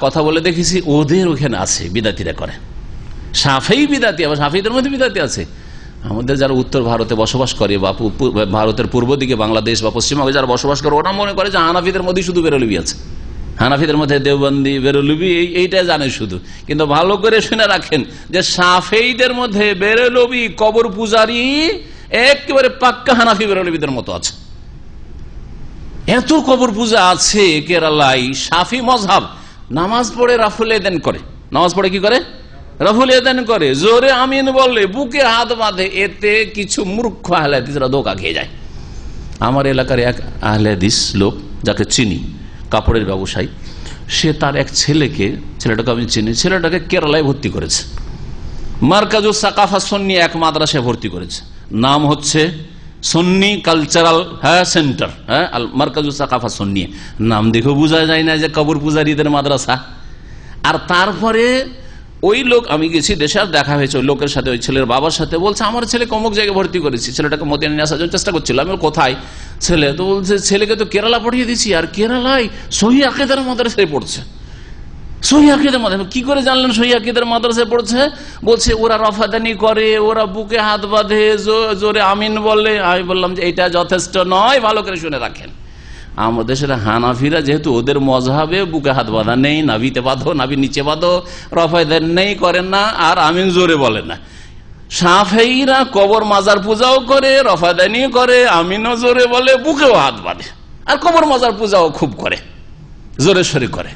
কথা বলে দেখেছি, ওদের ওখানে আছে বিদাতিরা করে শাফেই বিদাতি, আবার শাফিদের মধ্যে বিদাতি আছে। আমাদের যারা উত্তর ভারতে বসবাস করে বা ভারতের পূর্ব দিকে বাংলাদেশ বা পশ্চিমবঙ্গে যারা বসবাস করে, ওরা মনে করে যে হানাফিদের মধ্যে শুধু বেরলবি আছে, হানাফিদের মধ্যে দেওবন্দি বেরলবি এইটা জানে শুধু। কিন্তু ভালো করে শুনে রাখেন যে শাফেইদের মধ্যে বেরলবি কবর পূজারি একেবারে পাক্কা হানাফি বেরলবিদের মতো আছে। এত কবর পূজা আছে কেরালায়। শাফি মজহাব নামাজ পড়ে রাফুল এদেন করে, নামাজ পড়ে কি করে? রাফুল এদেন করে, জোরে আমিন বলে, বুকে হাত বাঁধে। এতে কিছু মূর্খ আহলে হাদিসরা ধোঁকা খেয়ে যায়। আমার এলাকার এক আহলে হাদিস লোক যাকে চিনি, কাপড়ের ব্যবসায়ী, সে তার এক ছেলেকে, ছেলেটাকে আমি চিনি, ছেলেটাকে কেরালায় ভর্তি করেছে। মার্কাজুস সাকাফা সুন্নি এক মাদ্রাসায় ভর্তি করেছে, নাম হচ্ছে সুন্নি কালচারাল সেন্টার, মার্কাজুস সাকাফা সুন্নি। নাম দেখেও বোঝা যায় না যে কবর পূজারীদের মাদ্রাসা। আর তারপরে ওই লোক, আমি গেছি দেশে, আর দেখা হয়েছে ওই লোকের সাথে, ওই ছেলের বাবার সাথে। বলছে আমার ছেলে অমুক জায়গায় ভর্তি করেছি। ছেলেটাকে মদিনা নিয়ে আসার জন্য চেষ্টা করছিল। আমি কোথায় ছেলে? তো বলছে ছেলেকে তো কেরালা পাঠিয়ে দিচ্ছি, আর কেরালায় সহি আকিদার মাদ্রাসায় পড়ছে। সহি আকিদার মাদ্রাসা? কি করে জানলেন সহি আকিদার মাদ্রাসায় পড়ছে? বলছে ওরা রফাদানি করে, ওরা বুকে হাত বাঁধে, জোরে আমিন বলে। আমি বললাম যে এটা যথেষ্ট নয়, ভালো করে শুনে রাখেন। আমাদের দেশের হানাফিরা যেহেতু ওদের মজহাবে বুকে হাত বাঁধা নেই, নাভিতে বাঁধো, নাভি নিচে বাঁধো, রফাদান নেই, করেন না, আর আমিন জোরে বলে না। শাফেইরা কবর মাজার পূজাও করে, রফাদানি করে, আমিনও জোরে বলে, বুকেও হাত বাঁধে, আর কবর মাজার পূজাও খুব করে, জোরে সরে করে।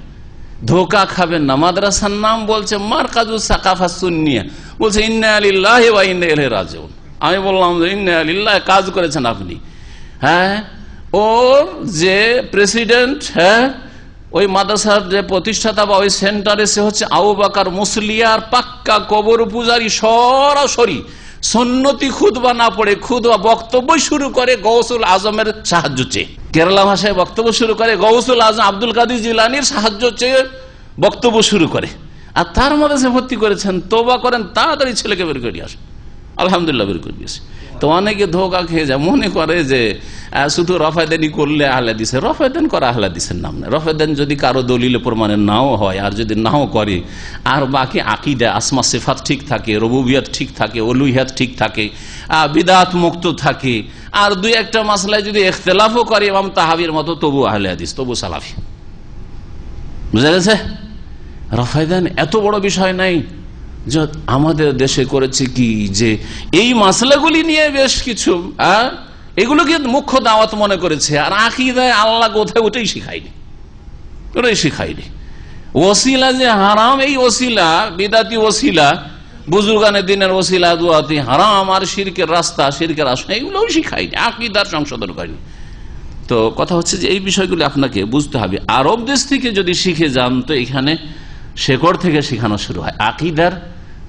ধোকা খাবেন না। মাদ্রাসার নাম বলছে মারকাজুস সাকাফা সুন্নিয়া, বলছে ইন্না লিল্লাহি ওয়া ইন্না ইলাইহি রাজিউন। আমি বললাম যে ইন্না লিল্লাহি কাজ করেছেন আপনি। হ্যাঁ, ওর যে প্রেসিডেন্ট, ওই মাদ্রাসার যে প্রতিষ্ঠাতা বা ওই সেন্টারে, সে হচ্ছে আবু বকর মুসলিয়ার পাক্কা কবর পূজারি। সরাসরি সুন্নতি খুতবা না পড়ে খুতবা বক্তব্য শুরু করে গৌসুল আজমের সাহায্য চেয়ে। কেরালা ভাষায় বক্তব্য শুরু করে গৌসুল আজম আব্দুল কাদের জিলানির সাহায্য চেয়ে বক্তব্য শুরু করে। আর তার মধ্যে সে ভর্তি করেছেন। তোবা করেন, তাড়াতাড়ি ছেলেকে বের করে আসে। আলহামদুলিল্লাহ বের করে দিয়েছে। তো অনেকে ধোকা খেয়ে যায়, মনে করে যে শুধু রফায়দানি করলে আহলে হাদিস। রফায়দান করা আহলে হাদিসের নাম না। রফায়দান যদি কারো দলিলে প্রমাণে নাও হয়, আর যদি নাও করে, আর বাকি আকীদা আসমা সিফাত ঠিক থাকে, রুবুবিয়ত ঠিক থাকে, উলুহিয়াত ঠিক থাকে, বিদআত মুক্ত থাকে, আর দুই একটা মাসলায় যদি ইখতিলাফও করে ইমাম তাহাবির মতো, তবু আহলে হাদিস, তবু সালাফি। বুঝা গেছে? রফায়দান এত বড় বিষয় নাই। আমাদের দেশে করেছে কি যে এই মাসলাগুলি নিয়ে বেশ কিছু এগুলোকে মুখ্য দাওয়াত মনে করেছে, আর আকীদায় আল্লাহ কোথায় ওটাই শিখায়নি, ওটাই শিখায়নি। ওসিলা যে হারাম, এই ওসিলা বিদাতি ওসিলা, বুজুর্গানের দিনের ওসিলা দুয়াতি হারাম, আর শিরকের রাস্তা, শিরকের আসনা, এগুলোও শিখায়নি, আকীদার সংশোধন করেনি। তো কথা হচ্ছে যে এই বিষয়গুলি আপনাকে বুঝতে হবে। আরব দেশ থেকে যদি শিখে যান, তো এখানে শেকড় থেকে শেখানো শুরু হয় আকীদার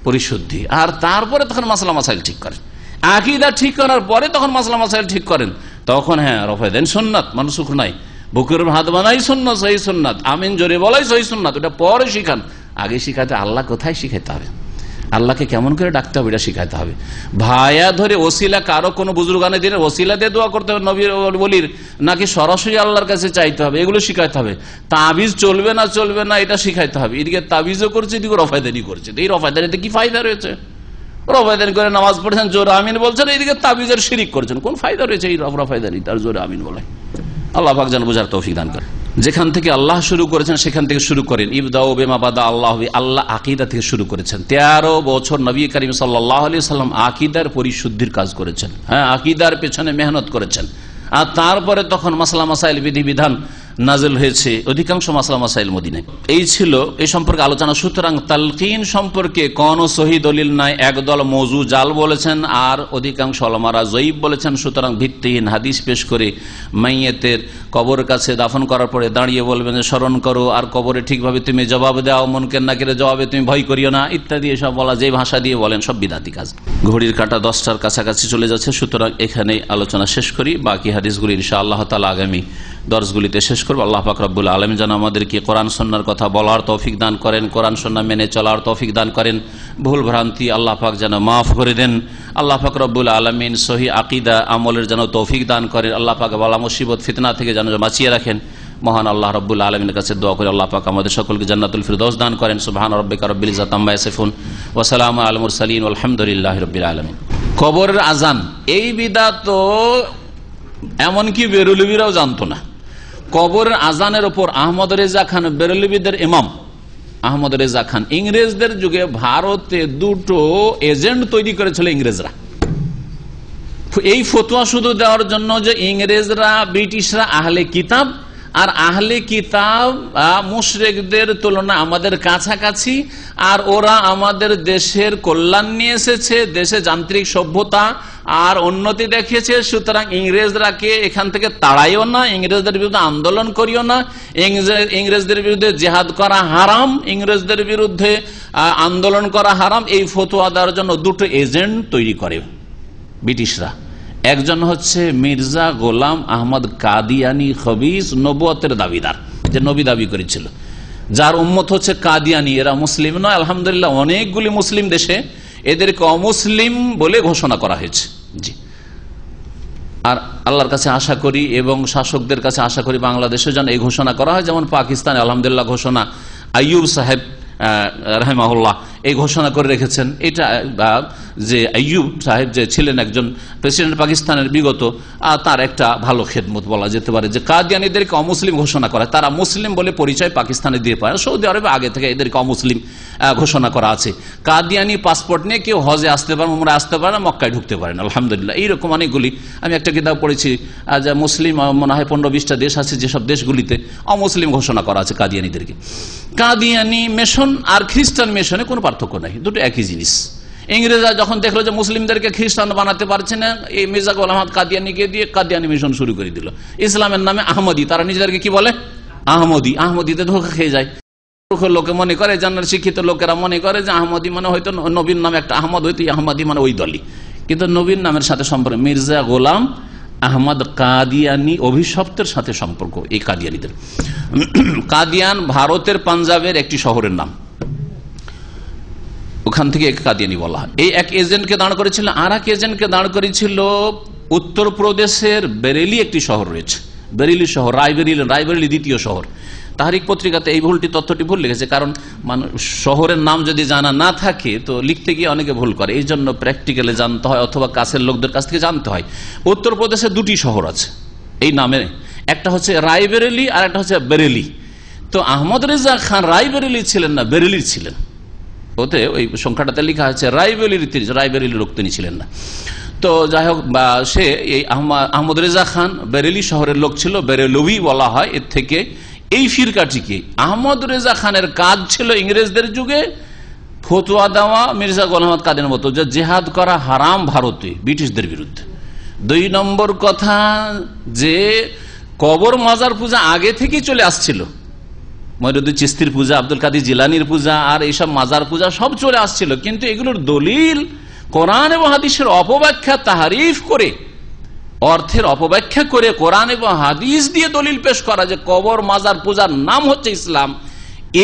পরিশুদ্ধি, আর তারপরে তখন মাসলা মাসাইল ঠিক করেন। আকীদা ঠিক করার পরে তখন মাসলা মাসাইল ঠিক করেন, তখন হ্যাঁ রফায়দান সুন্নাত, মানসুখ নাই, বুকের হাত বানাই সুন্নাত, সহি সুন্নাত, আমিন জোরে বলাই সহি সুন্নাত, ওটা পরে শিখান। আগে শিখাতে আল্লাহ কোথায় শিখাতে হবে, আল্লাহকে কেমন করে ডাকতে হবে, এটা শিখাতে হবে। ভায়া ধরে ওসিলা, কারো কোনো বুজুর্গানের দিনের ওসিলা দিয়ে দোয়া করতে হবে নবীর বলির, নাকি সরাসরি আল্লাহর কাছে চাইতে হবে, এগুলো শিখাইতে হবে। তাবিজ চলবে না, চলবে না, এটা শিখাইতে হবে। এদিকে তাবিজও করছে, এদিকে রফায়দানি করছে। এই রফায়দানিতে কি ফায়দা রয়েছে? রফায়দানি করে নামাজ পড়েছেন, জোরে আমিন বলছেন, এইদিকে তাবিজের শিরিক করছেন, কোন ফায়দা রয়েছে এই রফায়দানি তার জোরে আমিন বলে? আল্লাহ পাক যেন বোঝার তৌফিক দান করেন। যেখান থেকে আল্লাহ শুরু করেছেন সেখান থেকে শুরু করেন। ইবদাউ বিমা বাদা আল্লাহ, আল্লাহ আকীদা থেকে শুরু করেছেন। 13 বছর নবী করিম সাল্লাল্লাহু আলাইহি সাল্লাম আকীদার পরিশুদ্ধির কাজ করেছেন। হ্যাঁ, আকীদার পেছনে মেহনত করেছেন। আর তারপরে তখন মাসলা মাসাইল, বিধিবিধান নাজিল হয়েছে। অধিকাংশ মাসলা মাসাইল মদিনায়। এই ছিল এই সম্পর্কে আলোচনা। সুতরাং তালকিন সম্পর্কে কোন সহি দলিল নাই। একদল মৌজু জাল বলেছেন, আর অধিকাংশ উলামারা জয়ীব বলেছেন। সুতরাং ভিত্তিহীন হাদিস পেশ করে মাইয়েতের কবরের কাছে দাফন করার পরে দাঁড়িয়ে বলবেন যে স্মরণ করো, আর কবরে ঠিকভাবে তুমি জবাব দাও, মুনকার নাকিরের জবাবে তুমি ভয় করিও না, ইত্যাদি এসব বলা, যে ভাষা দিয়ে বলেন সব বিদাতি কাজ। ঘড়ির কাঁটা 10টার কাছাকাছি চলে যাচ্ছে। সুতরাং এখানে আলোচনা শেষ করি। বাকি হাদিসগুলি ইনশাআল্লাহ তাআলা আগামী দর্শগুলিতে শেষ করবো। আল্লাহ পাক রব্বুল আলামিন যেন আমাদেরকে কোরআন সুন্নাহর কথা বলার তৌফিক দান করেন, কোরআন সুন্নাহ মেনে চলার তৌফিক দান করেন, ভুল ভ্রান্তি আল্লাহ পাক যেন মাফ করে দেন। আল্লাহ পাক রব্বুল আলামিন সহি আকিদা আমলের যেন তৌফিক দান করেন। আল্লাহ পাক বালা মুসিবত ফিতনা থেকে যেন বাঁচিয়ে রাখেন। মহান আল্লাহ রব্বুল আলামিনের কাছে দোয়া করে আল্লাহ পাক আমাদের সকলকে জান্নাতুল ফিরদৌস দান করেন। সুবহান রাব্বিকা রব্বিল ইজ্জাতি আম্মা ইয়াসিফুন ওয়া সালামুন আলাল মুরসালিন ওয়ালহামদুলিল্লাহি রাব্বিল আলামিন। কবরের আজান এই বিদআত তো এমনকি বেরেলভিরাও জানতো না। কবরের আজানের উপর আহমদ রেজা খান, বেরেলভিদের ইমাম আহমদ রেজা খান, ইংরেজদের যুগে ভারতে দুটো এজেন্ট তৈরি করেছিল ইংরেজরা, এই ফতোয়া শুধু দেওয়ার জন্য যে ইংরেজরা ব্রিটিশরা আহলে কিতাব, আর আহলে কিতাব মুশরিকদের তুলনায় আমাদের কাছাকাছি, আর ওরা আমাদের দেশের কল্যাণ নিয়ে এসেছে, দেশে যান্ত্রিক সভ্যতা আর উন্নতি দেখিয়েছে, সুতরাং ইংরেজরাকে এখান থেকে তাড়াইও না, ইংরেজদের বিরুদ্ধে আন্দোলন করিও না, ইংরেজদের বিরুদ্ধে জেহাদ করা হারাম, ইংরেজদের বিরুদ্ধে আন্দোলন করা হারাম। এই ফতোয়া দেওয়ার জন্য দুটো এজেন্ট তৈরি করে ব্রিটিশরা। একজন হচ্ছে মির্জা গোলাম আহমদ কাদিয়ানি খবিস, নবুয়তের দাবিদার, যে নবী দাবি করেছিল, যার উম্মত হচ্ছে কাদিয়ানি। এরা মুসলিম নয়, আলহামদুলিল্লাহ অনেকগুলি মুসলিম দেশে এদেরকে অমুসলিম বলে ঘোষণা করা হয়েছে। জি, আর আল্লাহর কাছে আশা করি এবং শাসকদের কাছে আশা করি বাংলাদেশে যেন এই ঘোষণা করা হয়, যেমন পাকিস্তানে আলহামদুলিল্লাহ ঘোষণা আইয়ুব সাহেব রাহিমাহুল্লাহ এই ঘোষণা করে রেখেছেন। এটা যে আইয়ুব সাহেব যে ছিলেন একজন প্রেসিডেন্ট পাকিস্তানের বিগত, তার একটা ভালো খেদমত বলা যেতে পারে, যে কাদিয়ানীদেরকে অমুসলিম ঘোষণা করা। তারা মুসলিম বলে পরিচয় পাকিস্তানে দিয়ে পায়, সৌদি আরবে আগে থেকে এদেরকে অমুসলিম ঘোষণা করা আছে। কাদিয়ানি পাসপোর্ট নিয়ে কেউ হজে আসতে পারে, উমরায় আসতে পারে না, মক্কায় ঢুকতে পারেন। আলহামদুলিল্লাহ এইরকম অনেকগুলি, আমি একটা কিতাব পড়েছি যে মুসলিম মনে হয় 15-20টা দেশ আছে, যেসব দেশগুলিতে অমুসলিম ঘোষণা করা আছে কাদিয়ানীদেরকে। কাদিয়ানি মিশন আর খ্রিস্টান মিশনে কোনো পার্থক্য নাই, দুটো একই জিনিস। ইংরেজরা যখন দেখলো যে মুসলিমদেরকে খ্রিস্টান বানাতে পারছে না, এই মির্জা গোলাম আহমদ কাদিয়ানিকে দিয়ে কাদিয়ানি মিশন শুরু করে দিল। ইসলামের নামে আহমদি, তারা নিজেদেরকে কি বলে? আহমদি। আহমদিতে ধোঁকা খেয়ে যায়। লোকে মনে করে, জানার শিক্ষিত লোকেরা মনে করে যে আহমদি মানে হয়তো নবীর নামে একটা আহমদ, হয়তো আহমদি মানে ওই দলই, কিন্তু নবীর নামের সাথে সম্পর্ক মির্জা গোলাম আহমদ কাদিয়ানি অভিশপ্তের সাথে সম্পর্ক এই কাদিয়ানিদের। কাদিয়ান ভারতের পাঞ্জাবের একটি শহরের নাম, ওখান থেকে কাদিয়ানি বলা হয়। এই এক এজেন্টকে দাঁড় করেছিল, আর এক এজেন্টকে দাঁড় করেছিল উত্তরপ্রদেশের বেরেলি একটি শহর রয়েছে, বেরেলি শহর, রায়বেরেলি দ্বিতীয় শহর। তাহরিক পত্রিকাতে এই তথ্যটি ভুল লিখেছে, কারণ শহরের নাম যদি জানা না থাকে তো লিখতে গিয়ে অনেকে ভুল করে, এই জন্য প্র্যাকটিক্যালে জানতে হয় অথবা কাছের লোকদের কাছ থেকে জানতে হয়। উত্তরপ্রদেশে দুটি শহর আছে এই নামে, একটা হচ্ছে রায়বেরেলি আর একটা হচ্ছে বেরেলি। তো আহমদ রেজা খান রায়বেরেলি ছিলেন না, বেরেলির ছিলেন। ওতে ওই সংখ্যাটাতে লেখা আছে রায়বেরেলির লোক তিনি ছিলেন না। তো যাই হোক, সে এই আহমদ রেজা খান বেরেলি শহরের লোক ছিল, বেরেলভি বলা হয় এর থেকে। এই ফিরকাটিকে আহমদ রেজা খানের কাজ ছিল ইংরেজদের যুগে ফতোয়া দেওয়া মির্জা গোলাম আহমদ কাদিয়ানির মতো, যে জেহাদ করা হারাম ভারতে ব্রিটিশদের বিরুদ্ধে। 2 নম্বর কথা, যে কবর মাজার পূজা আগে থেকেই চলে আসছিল, মঈনুদ্দিন চিশতির পূজা, আব্দুল কাদের জিলানির পূজা আর এইসব মাজার পূজা সব চলে আসছিল, কিন্তু এগুলোর দলিল কোরআন এবং হাদিসের অপব্যাখ্যা, তাহারিফ করে, অর্থের অপব্যাখ্যা করে কোরআন এবং হাদিস দিয়ে দলিল পেশ করা যে কবর মাজার পূজার নাম হচ্ছে ইসলাম,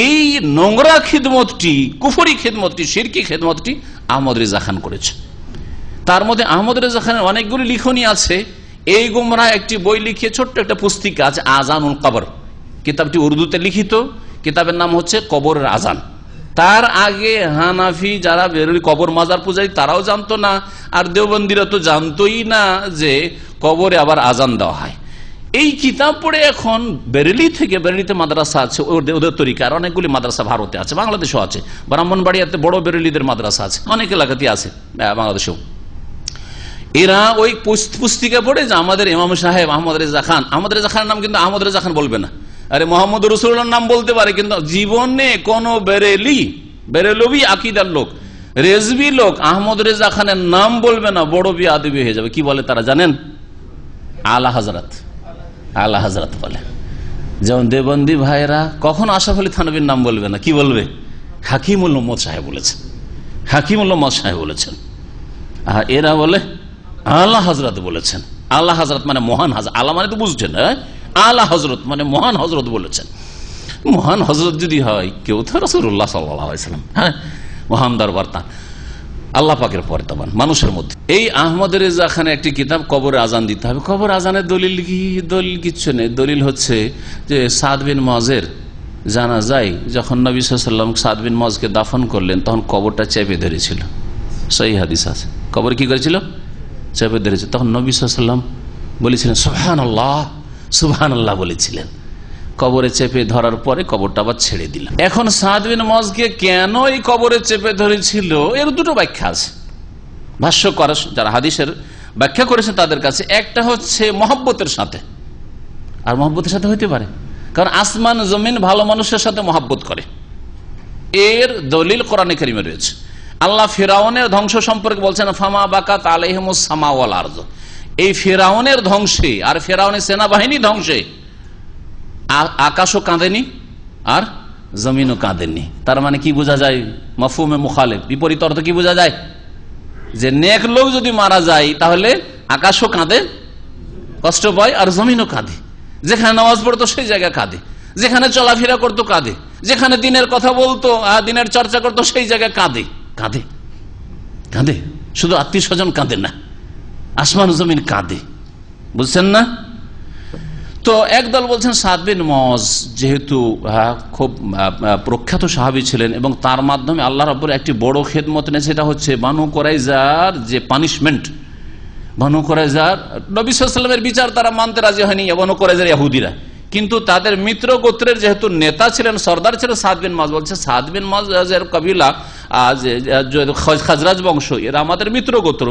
এই নোংরা খিদমতটি, কুফরি খিদমতটি, শিরকি খিদমতটি আহমদ রেজা খান করেছে। তার মধ্যে আহমদ রেজা খানের অনেকগুলি লিখনী আছে। এই গুমরা একটি বই লিখিয়ে, ছোট্ট একটা পুস্তিকা আছে, আজানুল কবর, কিতাবটি উর্দুতে লিখিত, কিতাবের নাম হচ্ছে কবরের আজান। তার আগে হানাফি যারা বেরোলি কবর মাজার পূজারী তারাও জানতো না, আর দেওবন্দিরা তো জানতোই না যে কবরে আবার আজান দেওয়া হয়। এই কিতাব পড়ে এখন বেরেলিতে মাদ্রাসা আছে ওদের তরিকা, আর অনেকগুলি মাদ্রাসা ভারতে আছে, বাংলাদেশেও আছে, ব্রাহ্মণবাড়িয়াতে বড় বেরেলিদের মাদ্রাসা আছে, অনেক এলাকাতে আছে বাংলাদেশেও। এরা ওই পুস্তিকা পড়ে যে আমাদের ইমাম সাহেব আহমদ রেজা খান, আহমদ রেজা খানের নাম কিন্তু আহমদ রেজা খান বলবে না, আরে মোহাম্মদ রসুল্লাহর নাম বলতে পারে, কিন্তু জীবনে কোন বেরেলভি আকিদার লোক, রেজবি লোক আহমদ রেজা খানের নাম বলবে না, বড় বেয়াদবি হয়ে যাবে। কি বলে তারা জানেন? আলা হাজরাত বলে। যেমন দেবন্দি ভাইরা কখনো আশরাফ আলী থানভীর নাম বলবে না, কি বলবে? হাকিমুল উম্মত সাহেব বলেছেন, হাকিমুল উম্মত সাহেব বলেছেন। আর এরা বলে আল্লাহ হজরত বলেছেন। আল্লাহ হজরত মানে মহান হাজরত, আল্লাহ মানে তো বুঝছেন, আলা হজরত মানে মহান হজরত বলেছেন। মহান হজরত যদি হয় কেউ তো রাসূলুল্লাহ সাল্লাল্লাহু আলাইহি ওয়াসাল্লাম, হ্যাঁ মহান দরবার তার, আল্লাহ পাকের পরে তখন মানুষের মধ্যে। এই আহমদ রেজা খানে একটি কিতাব কবরে আজান দিতে হবে। কবর আজানের দলিল কিচ্ছু নেই। দলিল হচ্ছে যে সাদ বিন মুআজের জানা যায় যখন নবী সাল্লাল্লাহু আলাইহি ওয়াসাল্লাম সাদ বিন মুআজকে দাফন করলেন তখন কবরটা চেপে ধরেছিল, সহিহ হাদিস আছে। কবর কি করেছিল? চেপে ধরেছিল। তখন নবী সাল্লাল্লাহু আলাইহি ওয়াসাল্লাম বলেছিলেন সুবহানাল্লাহ, সুবহানাল্লাহ বলেছিলেন। কবরে চেপে ধরার পরে কবরটা আবার ছেড়ে দিল। এখন সাদ বিন মুআজকে কেন এই কবরে চেপে ধরেছিল এর দুটো ব্যাখ্যা আছে ভাষ্যকার যারা হাদিসের ব্যাখ্যা করেছেন তাদের কাছে। একটা হচ্ছে মহব্বতের সাথে, আর মহব্বতের সাথে হইতে পারে কারণ আসমান জমিন ভালো মানুষের সাথে মহব্বত করে, এর দলিল কোরআনে কারিমে রয়েছে। আল্লাহ ফিরাউনের ধ্বংস সম্পর্কে বলছেন ফামা বাকাত আলাইহিমুস সামা ওয়াল আরদ। এই ফিরাউনের ধ্বংসে আর ফিরাউনের সেনাবাহিনী ধ্বংসে আকাশও কাঁদেনি আর জমিনও কাঁদেনি। তার মানে কি বোঝা যায়? মাফহুমে মুখালিফ, বিপরীত অর্থ কি বোঝা যায়? যে নেক লোক যদি মারা যায় তাহলে আকাশও কাঁদে, কষ্ট পায়, আর জমিনও কাঁদে। যেখানে নামাজ পড়তো সেই জায়গায় কাঁদে, যেখানে চলাফেরা করতো কাঁদে, যেখানে দিনের কথা বলতো দিনের চর্চা করতো সেই জায়গায় কাঁদে কাঁদে কাঁদে। শুধু আত্মীয় স্বজন কাঁদে না, আসমান জমিন কাঁদে। বুঝছেন না? তো একদল বলছেন সাদ বিন মুআজ যেহেতু খুব প্রখ্যাত সাহাবী ছিলেন এবং তার মাধ্যমে আল্লাহ রাব্বুল একটি বড় খেদমত নেই, সেটা হচ্ছে বানু কুরাইজার যে পানিশমেন্ট। বানু কুরাইজার নবী সাল্লাল্লাহু আলাইহি ওয়াসাল্লামের বিচার তারা মানতে রাজি হয়নি, বানু কুরাইজার ইহুদিরা, কিন্তু তাদের মিত্র গোত্রের যেহেতু নেতা ছিলেন, সর্দার ছিলেন সাদ বিন মুআজ, বলছে সাদ বিন মুআজের কবিলা খাজরাজ বংশ, এরা আমাদের মিত্র গোত্র।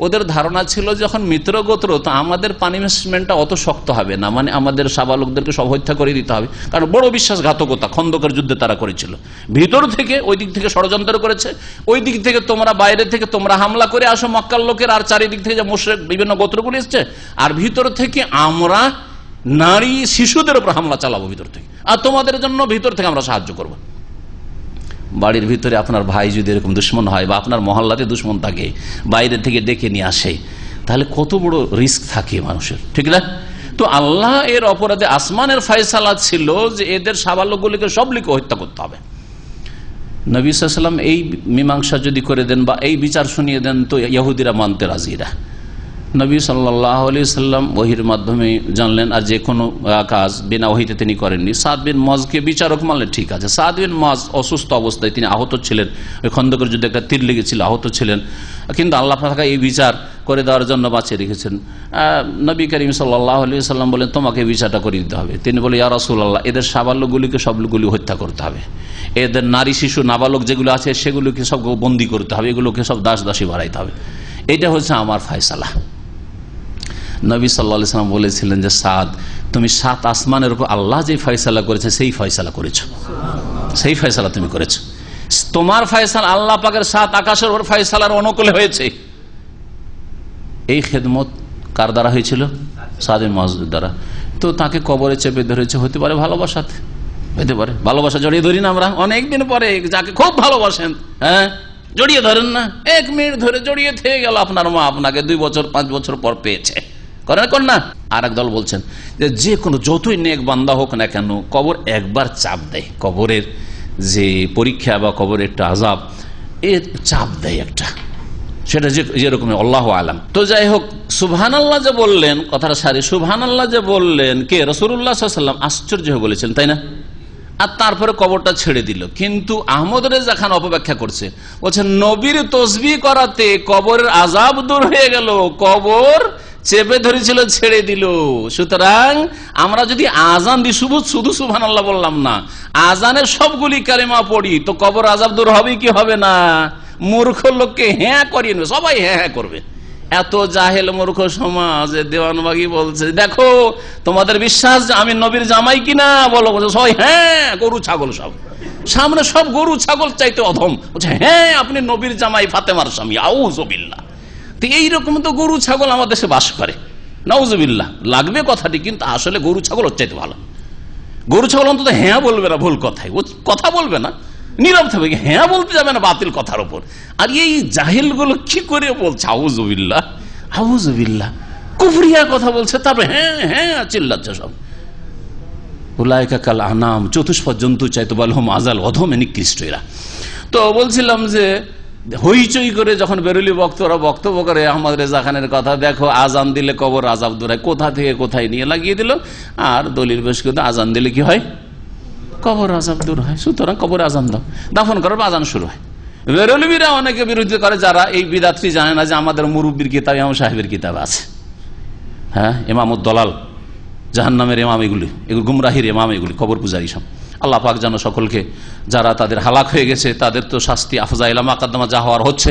ওদের ধারণা ছিল যখন মিত্র গোত্র তো আমাদের পানিশমেন্টটা অত শক্ত হবে না, মানে আমাদের সাবালকদেরকে সব হত্যা করে দিতে হবে, কারণ বড় বিশ্বাসঘাতকতা খন্দকের যুদ্ধে তারা করেছিল। ভিতর থেকে ওই দিক থেকে ষড়যন্ত্র করেছে, ওই দিক থেকে তোমরা বাইরে থেকে তোমরা হামলা করে আসো মক্কার লোকের, আর চারিদিক থেকে যে মুশরিক বিভিন্ন গোত্রগুলি এসছে, আর ভিতর থেকে আমরা নারী শিশুদের উপর হামলা চালাবো ভিতর থেকে, আর তোমাদের জন্য ভিতর থেকে আমরা সাহায্য করব। বাড়ির ভিতরে আপনার ভাই যদি এরকম দুশ্মন হয় বা আপনার মহল্লাতে দুশ্মন থাকে, বাইরে থেকে ডেকে নিয়ে আসে, তাহলে কত বড় রিস্ক থাকে মানুষের, ঠিক না? তো আল্লাহ এর অপরাধে আসমানের ফয়সালা ছিল যে এদের সাবালকগুলিকে সবলিকে হত্যা করতে হবে। নবী সাল্লাল্লাহু আলাইহি ওয়াসাল্লাম এই মীমাংসা যদি করে দেন বা এই বিচার শুনিয়ে দেন তো ইহুদিরা মানতে রাজিরা। নবী সাল্লাল্লাহু আলাইহি ওয়াসাল্লাম ওহীর মাধ্যমে জানলেন, আর যে কোনো কাজ বিনা ওহীতে তিনি করেননি। সাদ বিন মুআজকে বিচারক মানলেন, ঠিক আছে। সাদ বিন মুআজ অসুস্থ অবস্থায় তিনি আহত ছিলেন, ওই খন্দকের যুদ্ধে একটা তীর লেগেছিল, আহত ছিলেন, কিন্তু আল্লাহ পাক এই বিচার করে দেওয়ার জন্য বাঁচিয়ে রেখেছেন। নবী করিম সাল্লাল্লাহু আলাইহি ওয়াসাল্লাম বলেন তোমাকে বিচারটা করে দিতে হবে। তিনি বলে ইয়া রাসূলুল্লাহ, এদের সাবালকগুলিকে সবগুলি হত্যা করতে হবে, এদের নারী শিশু নাবালক যেগুলো আছে সেগুলোকে সব বন্দী করতে হবে, এগুলোকে সব দাস দাসী বানাইতে হবে, এটা হচ্ছে আমার ফয়সালা। নবী সাল্লাল্লাহু আলাইহি ওয়াসাল্লাম বলেছিলেন যে সাদ, তুমি সাত আসমানের উপর আল্লাহ যে ফয়সালা করেছে সেই ফয়সালা করেছো, সেই ফয়সালা তুমি করেছো। তোমার ফয়সালা আল্লাহ পাকের সাত আকাশের উপর ফয়সালার অনুকূলে হয়েছে। এই খেদমত কার দ্বারা হয়েছিল? সাদ বিন মুআজ দ্বারা। তো তাকে কবরে চেপে ধরেছে, হতে পারে ভালোবাসাতে, হতে পারে ভালোবাসা জড়িয়ে ধরি না আমরা অনেকদিন পরে, যাকে খুব ভালোবাসেন হ্যাঁ জড়িয়ে ধরেন না, 1 মিনিট ধরে জড়িয়ে থেকে গেল, আপনার মা আপনাকে 2 বছর 5 বছর পর পেয়েছে, করেন না? আর এক দল বলছেন যে কোনো যতই নেক বান্দা হোক না কেন কবর একবার চাপ দেয়, কবরের যে পরীক্ষা বা কবরের একটা আযাব এ চাপ দেয় একটা, সেটা যেরকম আল্লাহু আলাম। তো যাই হোক, সুবহানাল্লাহ যে বললেন, কথাটা সারি, সুবহানাল্লাহ যে বললেন কে? রাসূলুল্লাহ সাল্লাল্লাহু আলাইহি ওয়াসাল্লাম। আশ্চর্য হয়ে বলেছেন, তাই না? আর তারপরে কবরটা ছেড়ে দিল। কিন্তু আহমদ রেজা খান অপব্যাখ্যা করছে, বলছে নবীর তাসবিহ করাতে কবরের আযাব দূর হয়ে গেল, কবর চেপে ধরেছিল ছেড়ে দিল। সুতরাং আমরা যদি আজান দিই, শুধু সুবহানাল্লাহ বললাম না, আজানের সবগুলি কালিমা পড়ি, তো কবর আযাব দূর হবে কি হবে না? মূর্খ লোককে হ্যাঁ করিয়ে নেবে, সবাই হ্যাঁ হ্যাঁ করবে। এত জাহেল মূর্খ সমাজ, দেওয়ানবাগি বলছে দেখো তোমাদের বিশ্বাস আমি নবীর জামাই কিনা, বলো, বলছে সবাই হ্যাঁ, গরু ছাগল সব সামনে, সব গরু ছাগল চাইতে অধম, বলছে হ্যাঁ আপনি নবীর জামাই ফাতেমার স্বামী, আউযুবিল্লাহ। তো এইরকম তো গরু ছাগল আমাদের দেশে বাস করে, নাউযুবিল্লাহ লাগবে কথাটি, কিন্তু আসলে গরু ছাগল ওর চাইতে ভালো। গরু ছাগল অন্তত হ্যাঁ বলবে না ভুল কথায়, ও কথা বলবে না, নীরব থাকবে, হ্যাঁ বলতে যাবে না বাতিল কথার উপর। আর এই জাহিল গুলো কি করে বলছে আউযুবিল্লাহ আউযুবিল্লাহ, কুফরিয়া কথা বলছে, তারপরে হ্যাঁ হ্যাঁ চিল্লাচ্ছে সব। উলাইকা কাল আনাম, চতুষ্পদ জন্তু চাইতো বালহুম আজাল, অধমে নিকৃষ্ট এরা। তো বলছিলাম যে হইচই করে যখন বেরুলি বক্তরা বক্তব্য করে আহমদ রেজা খানের কথা, দেখো আজান দিলে কবর আজাব দূর হয়, কোথা থেকে কোথায় নিয়ে লাগিয়ে দিল। আর দলিল পেশ করে আজান দিলে কি হয়? কবর আজাব দূর হয়। সুতরাং কবর আজান দাও, দাফন করার আজান শুরু হয়। বেরলবিরা অনেকে বিরোধিতা করে যারা এই বিদাতটি জানে না যে আমাদের মুরব্বীর কিতাব ইমাম সাহেবের কিতাব আছে। হ্যাঁ, ইমামুদ্দলাল, জাহান্নামের ইমাম, এগুলি গুমরাহির ইমাম, এগুলি কবর পূজারী সব। আল্লাহ পাক যেন সকলকে, যারা তাদের হালাক হয়ে গেছে তাদের তো শাস্তি আফজাইলা মাকাদ্দামা যা হওয়ার হচ্ছে,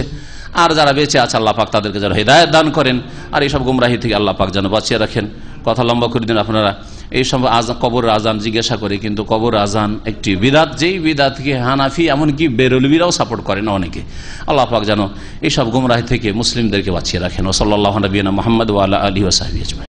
আর যারা বেঁচে আছে আল্লাহ পাক তাদেরকে যেন হেদায়েত দান করেন, আর এইসব গুমরাহি থেকে আল্লাহ পাক যেন বাঁচিয়ে রাখেন। কথা লম্বা করে দিন আপনারা। এইসব কবর আজান জিজ্ঞাসা করে, কিন্তু কবর আজান একটি বিদাত, যেই বিদাতকে হানাফি এমনকি বেরলবিরাও সাপোর্ট করে না অনেকে। আল্লাহ পাক যেন এইসব গুমরাহি থেকে মুসলিমদেরকে বাঁচিয়ে রাখেন। ও সাল্লাল্লাহু আলা নবিয়িনা মুহাম্মদ ওয়া আলা আলিহি ওয়া সাহবিহি আজমাইন।